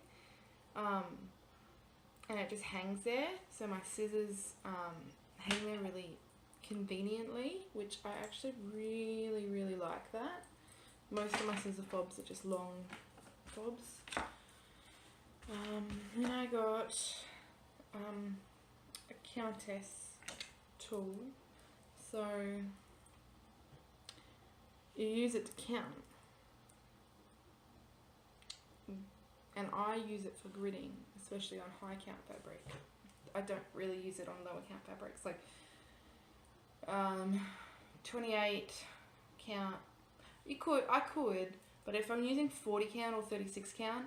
And it just hangs there. So my scissors hang there really conveniently, which I actually really, really like that. Most of my scissor fobs are just long fobs. Then I got a Countess tool. So you use it to count. And I use it for gridding, especially on high count fabric. I don't really use it on lower count fabrics, like 28 count. I could, but if I'm using 40 count or 36 count,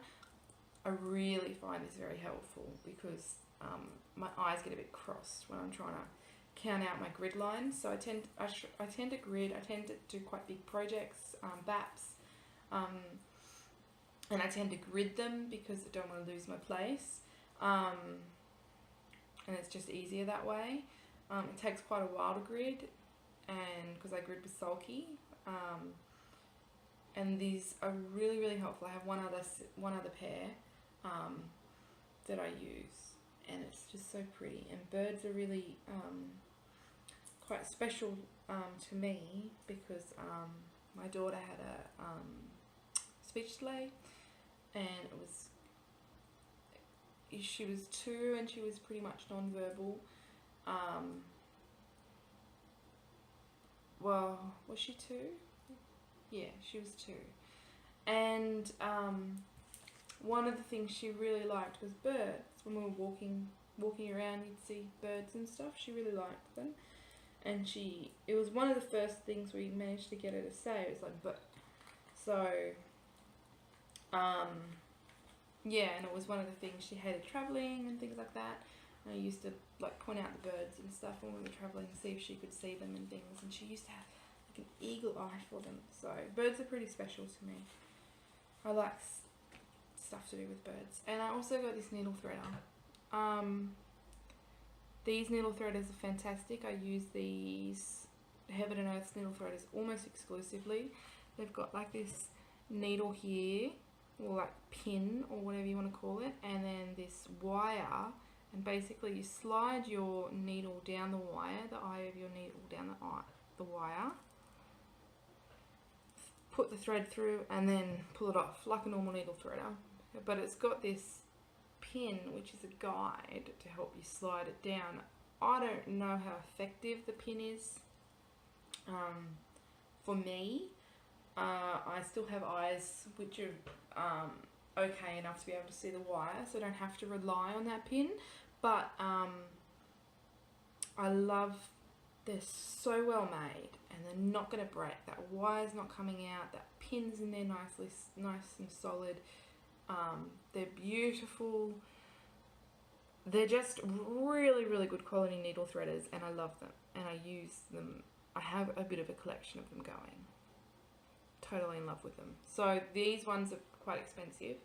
I really find this very helpful because my eyes get a bit crossed when I'm trying to count out my grid lines. So I tend to grid. I tend to do quite big projects, BAPs, and I tend to grid them because I don't want to lose my place. And it's just easier that way. It takes quite a while to grid, and because I grid with Sulky. And these are really, really helpful. I have one other pair that I use, and it's just so pretty. And birds are really quite special to me because my daughter had a speech delay, and she was 2 and she was pretty much non-verbal. Well, was she 2? Yeah, she was 2. And one of the things she really liked was birds. When we were walking around, you'd see birds and stuff. She really liked them. And it was one of the first things we managed to get her to say. It was like, but. So, yeah, and it was one of the things she hated travelling and things like that. And I used to like point out the birds and stuff when we were travelling, see if she could see them and things. And she used to have like an eagle eye for them. So birds are pretty special to me. I like stuff to do with birds. And I also got this needle threader. These needle threaders are fantastic. I use these Heaven and Earth's needle threaders almost exclusively. They've got like this needle here, or like pin, or whatever you want to call it, and then this wire, and basically you slide your needle down the wire, the eye of your needle down the wire, put the thread through, and then pull it off like a normal needle threader. But it's got this pin, which is a guide to help you slide it down. I don't know how effective the pin is. For me, I still have eyes which are okay enough to be able to see the wire, so I don't have to rely on that pin. But I love, they're so well made, and they're not going to break. That wire's not coming out. That pin's in there nice and solid. They're beautiful. They're just really, really good quality needle threaders, and I love them, and I use them. I have a bit of a collection of them going. Totally in love with them. So these ones are quite expensive,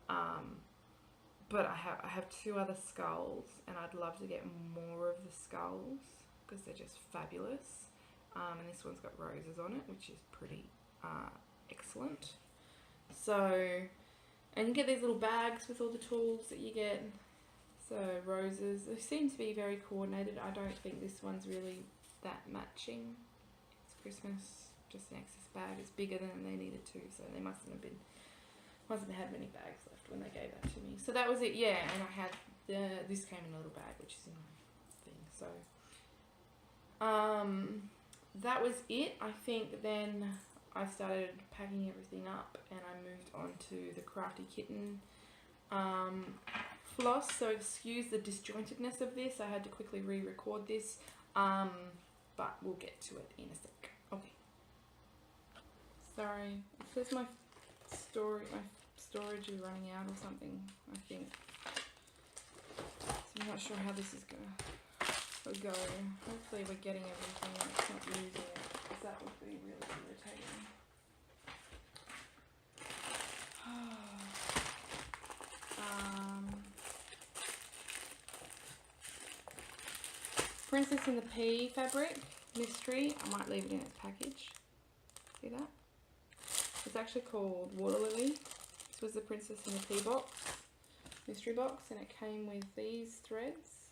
but I have 2 other skulls, and I'd love to get more of the skulls because they're just fabulous. And this one's got roses on it, which is pretty excellent. So, and you get these little bags with all the tools that you get. So roses, they seem to be very coordinated. I don't think this one's really that matching. It's Christmas, just an excess bag. It's bigger than they needed to, so they mustn't have had many bags left when they gave that to me. So that was it, yeah. And I had this came in a little bag, which is in my thing. So that was it. I think then I started packing everything up, and I moved on to the Crafty Kitten floss. So excuse the disjointedness of this. I had to quickly re-record this. But we'll get to it in a sec. Okay. Sorry, it says my storage is running out or something, I think. So I'm not sure how this is gonna go. Hopefully we're getting everything and it's not losing it, because that would be really irritating. Princess in the Pea fabric, mystery. I might leave it in its package. See that? It's actually called Water Lily. This was the Princess in the Pea box, mystery box, and it came with these threads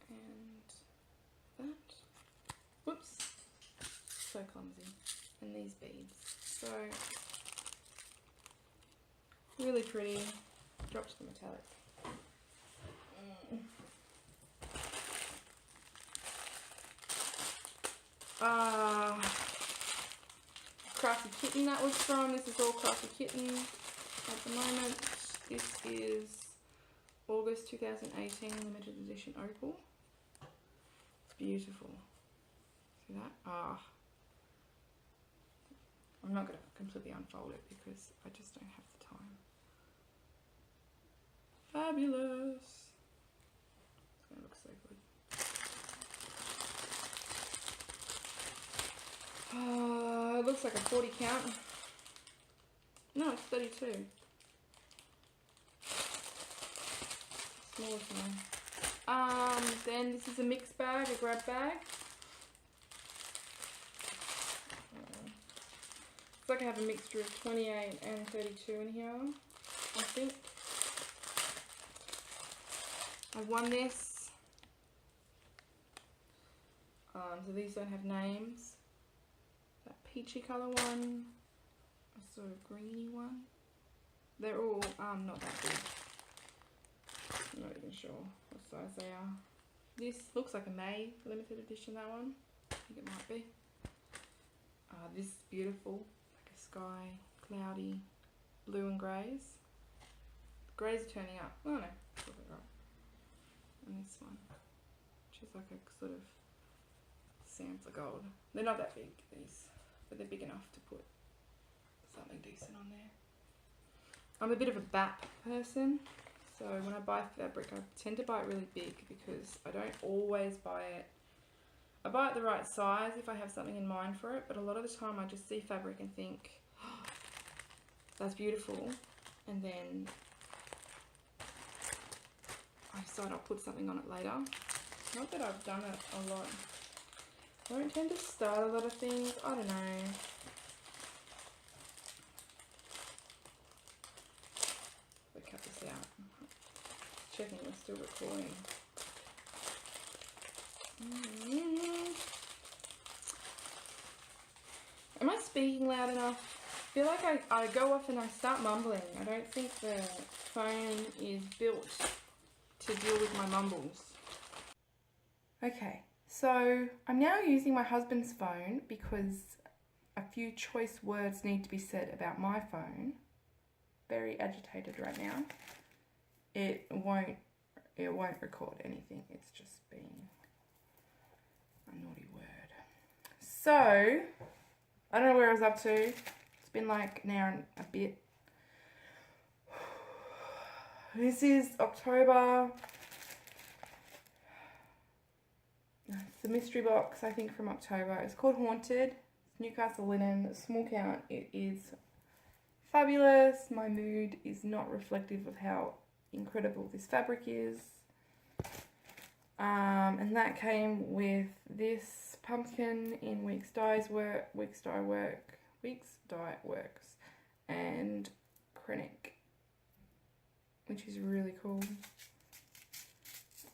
and that. Whoops, so clumsy. And these beads. So really pretty. Dropped the metallic. Crafty Kitten that was from. This is all Crafty Kitten at the moment. This is August 2018 limited edition opal. It's beautiful. See that? I'm not going to completely unfold it because I just don't have the time. Fabulous. It's going to look so good. It looks like a 40 count. No, it's 32. Smallest one. Then this is a mixed bag, a grab bag. It's like I have a mixture of 28 and 32 in here, I think. I won this. So these don't have names. That peachy colour one, a sort of greeny one. They're all not that big. I'm not even sure what size they are. This looks like a May limited edition, that one. I think it might be. This is beautiful, like a sky, cloudy, blue and greys. The greys are turning up. Oh no, that's probably right. And this one, which is like a sort of sampler gold. They're not that big, these, but they're big enough to put something decent on there. I'm a bit of a BAP person, so when I buy fabric I tend to buy it really big because I don't always buy it. I buy it the right size if I have something in mind for it, but a lot of the time I just see fabric and think, oh, that's beautiful, and then I decide I'll put something on it later. Not that I've done it a lot. I don't tend to start a lot of things, I don't know. I'll cut this out. Checking we're still recording. Am I speaking loud enough? I feel like I go off and I start mumbling. I don't think the phone is built to deal with my mumbles. Okay, so I'm now using my husband's phone because a few choice words need to be said about my phone. Very agitated right now. It won't record anything. It's just being a naughty word. So, I don't know where I was up to. It's been like an hour and a bit. This is October. It's the mystery box, I think, from October. It's called Haunted. It's Newcastle linen, small count. It is fabulous. My mood is not reflective of how incredible this fabric is. And that came with this pumpkin in Weeks Dye Works and Krennic, which is really cool.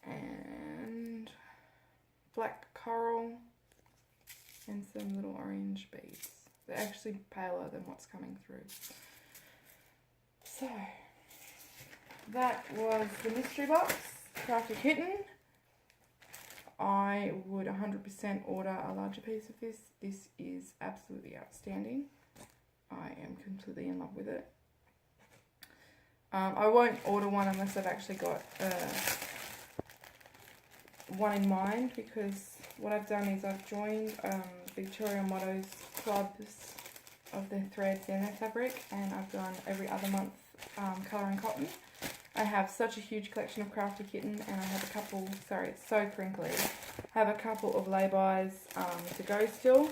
And black coral and some little orange beads. They're actually paler than what's coming through. So that was the mystery box, Crafty Kitten. I would 100% order a larger piece of this. This is absolutely outstanding. I am completely in love with it. I won't order one unless I've actually got one in mind, because what I've done is I've joined Victoria Motto's clubs of their threads and their fabric, and I've done every other month colouring cotton. I have such a huge collection of Crafty Kitten, and I have a couple, sorry it's so crinkly, I have a couple of lay-bys to go still,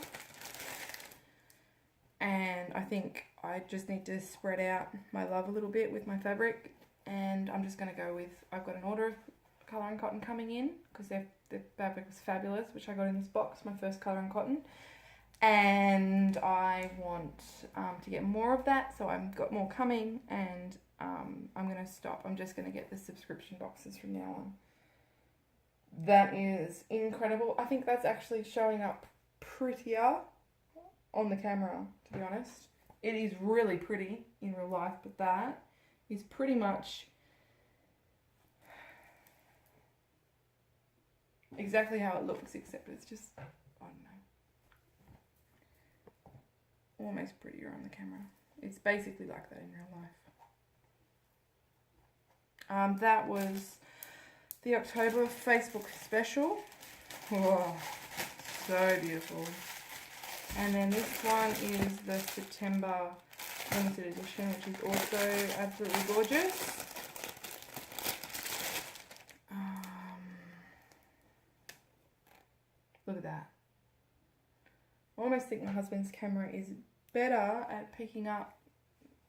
and I think I just need to spread out my love a little bit with my fabric, and I'm just going to go with, I've got an order of colouring cotton coming in, because the fabric was fabulous, which I got in this box, my first colouring cotton, and I want to get more of that, so I've got more coming, and I'm going to stop. I'm just going to get the subscription boxes from now on. That is incredible. I think that's actually showing up prettier on the camera, to be honest. It is really pretty in real life, but that is pretty much exactly how it looks, except it's just, I don't know, almost prettier on the camera. It's basically like that in real life. That was the October Facebook special. Oh, so beautiful. And then this one is the September limited edition, which is also absolutely gorgeous. Look at that. I almost think my husband's camera is better at picking up,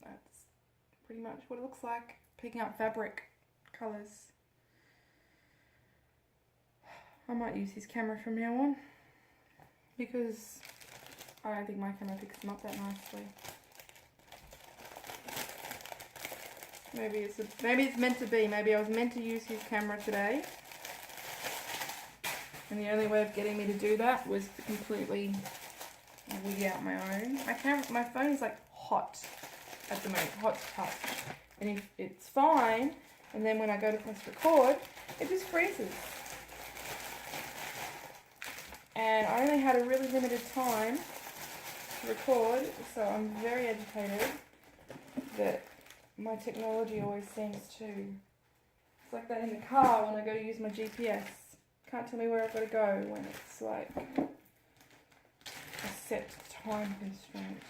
that's pretty much what it looks like, picking up fabric colours. I might use his camera from now on, because I don't think my camera picks them up that nicely. Maybe it's meant to be. Maybe I was meant to use his camera today, and the only way of getting me to do that was to completely wig out my own. My phone is like hot at the moment, hot to touch, and if it's fine, and then when I go to press record, it just freezes. And I only had a really limited time to record, so I'm very agitated that my technology always seems to, it's like that in the car when I go to use my GPS. Can't tell me where I've got to go when it's like a set time constraint.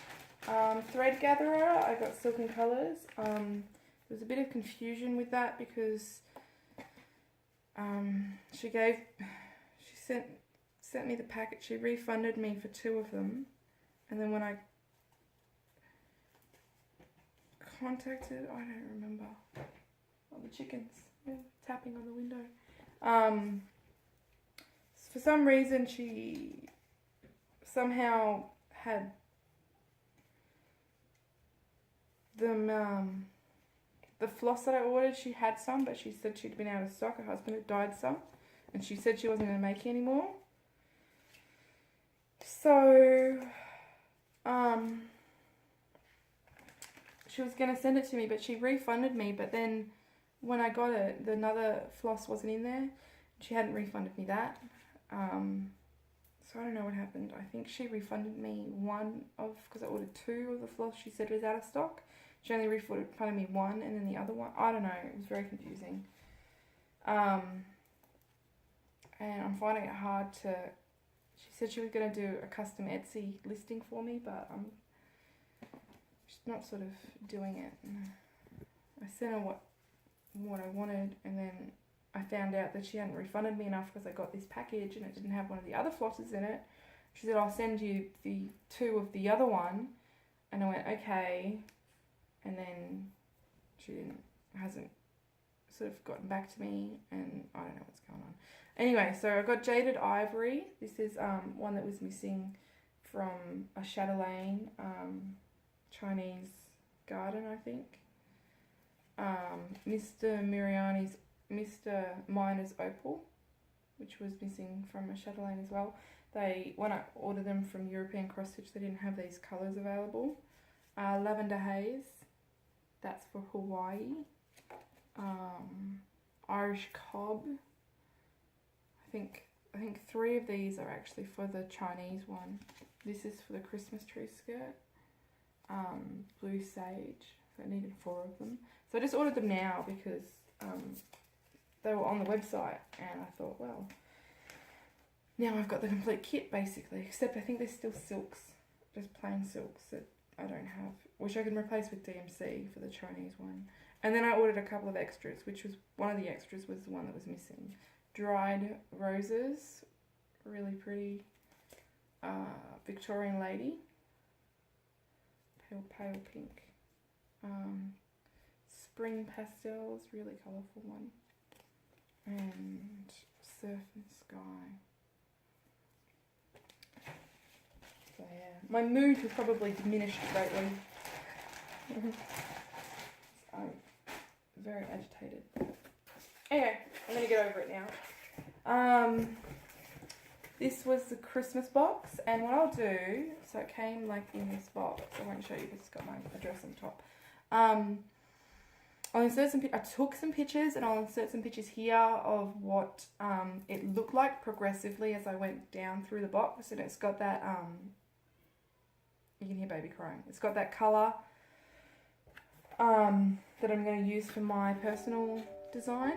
Thread gatherer, I got Silken Colours. There was a bit of confusion with that because she sent me the packet. She refunded me for 2 of them, and then when I contacted, I don't remember. Oh, the chickens, yeah, tapping on the window. For some reason, she somehow had them, the floss that I ordered, she had some, but she said she'd been out of stock. Her husband had died some, and she said she wasn't going to make any more. So, she was going to send it to me, but she refunded me, but then when I got it, another floss wasn't in there. She hadn't refunded me that. So I don't know what happened. I think she refunded me one of, because I ordered 2 of the floss she said was out of stock. She only refunded me one, and then the other one, I don't know, it was very confusing. And I'm finding it hard to, she said she was going to do a custom Etsy listing for me, but I'm just not sort of doing it. I sent her what I wanted, and then I found out that she hadn't refunded me enough because I got this package and it didn't have one of the other flosses in it. She said, I'll send you the 2 of the other one. And I went, okay. And then she hasn't sort of gotten back to me, and I don't know what's going on. Anyway, so I got Jaded Ivory. This is one that was missing from a Chatelaine Chinese garden, I think. Mr. Miner's Opal, which was missing from a Chatelaine as well. When I ordered them from European Cross Stitch, they didn't have these colours available. Lavender Haze, that's for Hawaii. Irish Cob. I think 3 of these are actually for the Chinese one. This is for the Christmas tree skirt. Blue Sage. So I needed 4 of them. So I just ordered them now because they were on the website, and I thought, well, now I've got the complete kit basically, except I think there's still silks, just plain silks that I don't have, which I can replace with DMC for the Chinese one. And then I ordered a couple of extras, which was, one of the extras was the one that was missing. Dried Roses, really pretty Victorian lady, pale pink. Spring Pastels, really colourful one. And Surf and Sky. So yeah, my mood has probably diminished greatly. I'm very agitated. Anyway, I'm going to get over it now. This was the Christmas box, and what I'll do, so it came like in this box. I won't show you because it's got my address on top. I'll insert I took some pictures, and I'll insert some pictures here of what it looked like progressively as I went down through the box. And it's got that, you can hear baby crying. It's got that colour that I'm going to use for my personal design.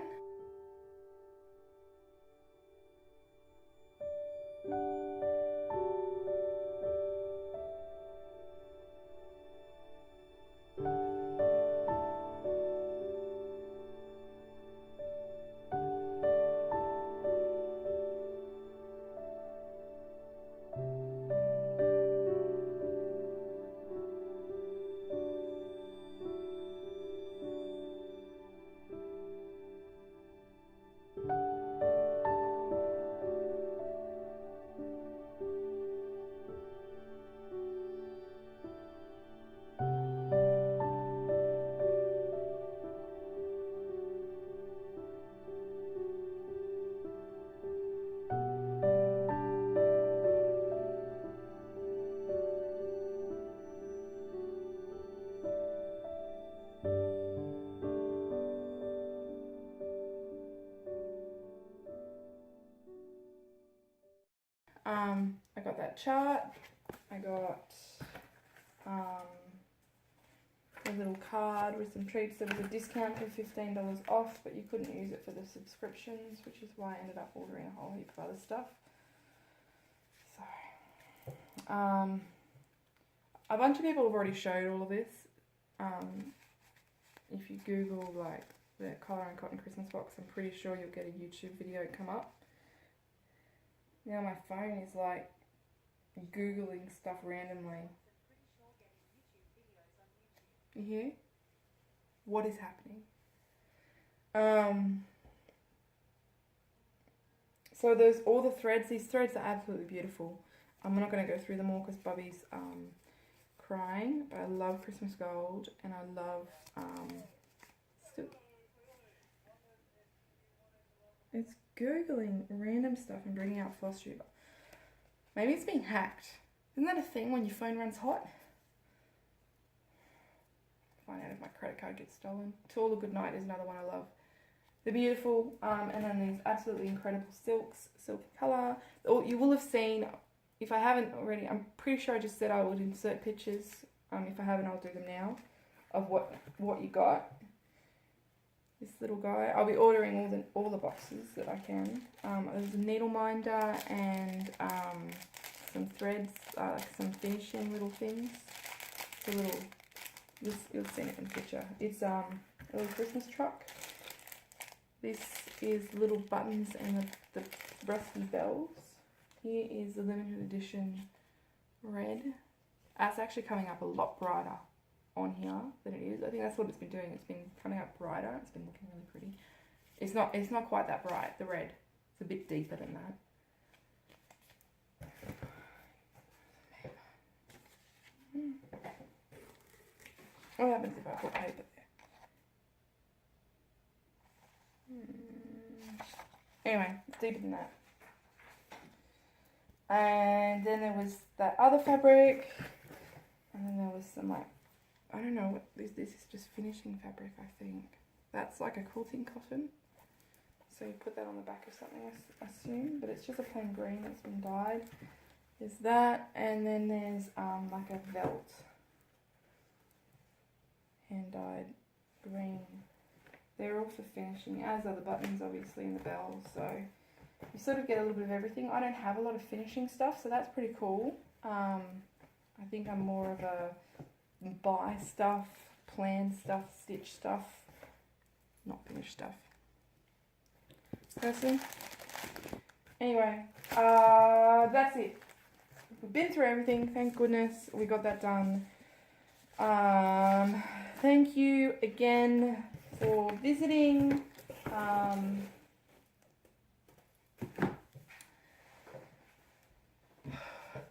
I got that chart, I got a little card with some treats. There was a discount for $15 off, but you couldn't use it for the subscriptions, which is why I ended up ordering a whole heap of other stuff. So, a bunch of people have already showed all of this. If you Google like the Collar and Cotton Christmas box, I'm pretty sure you'll get a YouTube video come up. Now my phone is like Googling stuff randomly. You hear? What is happening? So there's all the threads. These threads are absolutely beautiful. I'm not going to go through them all because Bubby's crying. But I love Christmas gold and I love it's Googling random stuff and bringing out Flosstube. Maybe it's being hacked. Isn't that a thing when your phone runs hot? Find out if my credit card gets stolen. To All a Good Night is another one I love. They're beautiful, and then these absolutely incredible silks, silky colour. You will have seen, if I haven't already, I'm pretty sure I just said I would insert pictures. If I haven't, I'll do them now, of what you got. This little guy. I'll be ordering all the boxes that I can. There's a needle minder and some threads, like some finishing little things. It's a little. You'll see it in the picture. It's a little Christmas truck. This is little buttons and the rusty bells. Here is the limited edition red. It's actually coming up a lot brighter on here than it is. I think that's what it's been doing. It's been coming up brighter. It's been looking really pretty. It's not quite that bright, the red. It's a bit deeper than that. What happens if I put paper there? Anyway, it's deeper than that. And then there was that other fabric. And then there was some like, I don't know, this is just finishing fabric, I think. That's like a quilting cotton. So you put that on the back of something, I assume. But it's just a plain green that's been dyed. There's that. And then there's like a velt. Hand-dyed green. They're all for finishing, as are the buttons obviously and the bells, so you sort of get a little bit of everything. I don't have a lot of finishing stuff, so that's pretty cool. I think I'm more of a buy stuff, plan stuff, stitch stuff, not finish stuff person. Anyway, that's it. We've been through everything, thank goodness we got that done. Thank you again for visiting.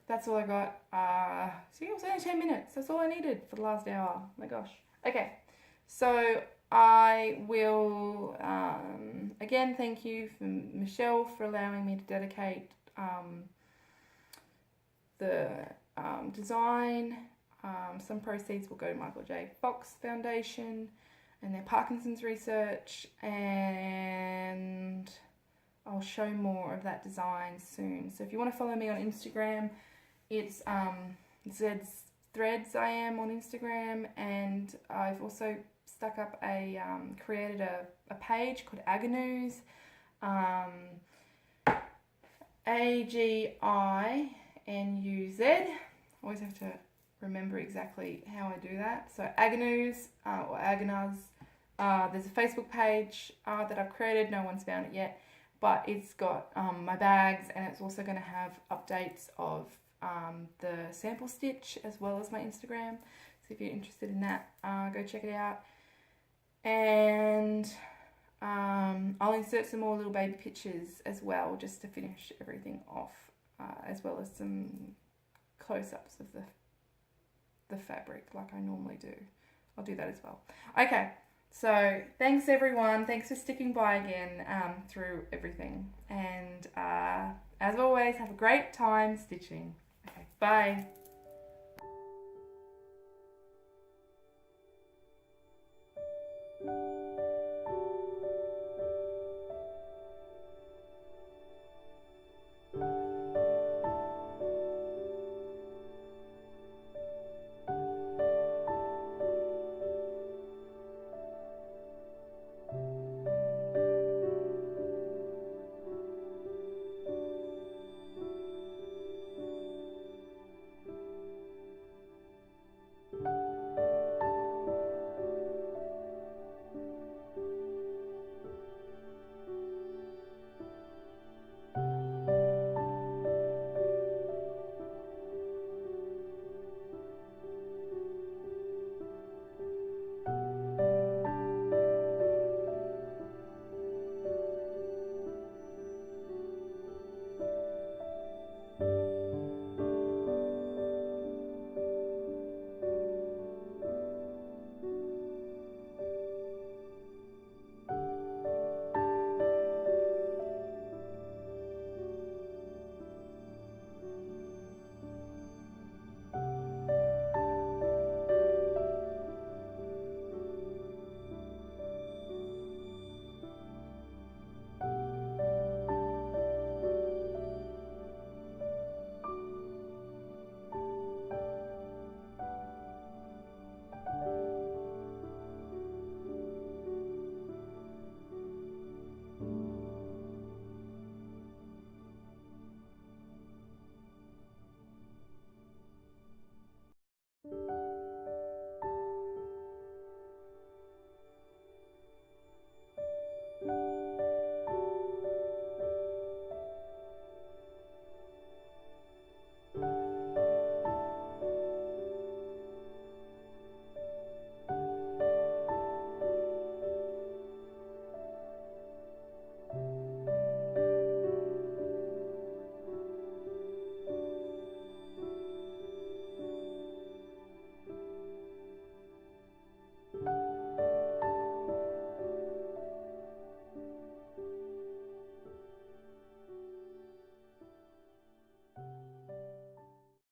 That's all I got. See, it was only 10 minutes. That's all I needed for the last hour. Oh my gosh. Okay, so I will, again, thank you for Michelle for allowing me to dedicate the design. Some proceeds will go to Michael J. Fox Foundation and their Parkinson's research, and I'll show more of that design soon. So if you want to follow me on Instagram, it's Zed's Threads I am on Instagram, and I've also stuck up created a page called Aginuz, AGINUZ. Always have to remember exactly how I do that. So Aginuz or Aginuz. There's a Facebook page that I've created. No one's found it yet, but it's got my bags, and it's also going to have updates of the sample stitch as well as my Instagram. So if you're interested in that, go check it out. And I'll insert some more little baby pictures as well, just to finish everything off, as well as some close-ups of the fabric like I normally do. I'll do that as well. Okay, so thanks everyone. Thanks for sticking by again through everything. And as always, have a great time stitching. Okay, bye.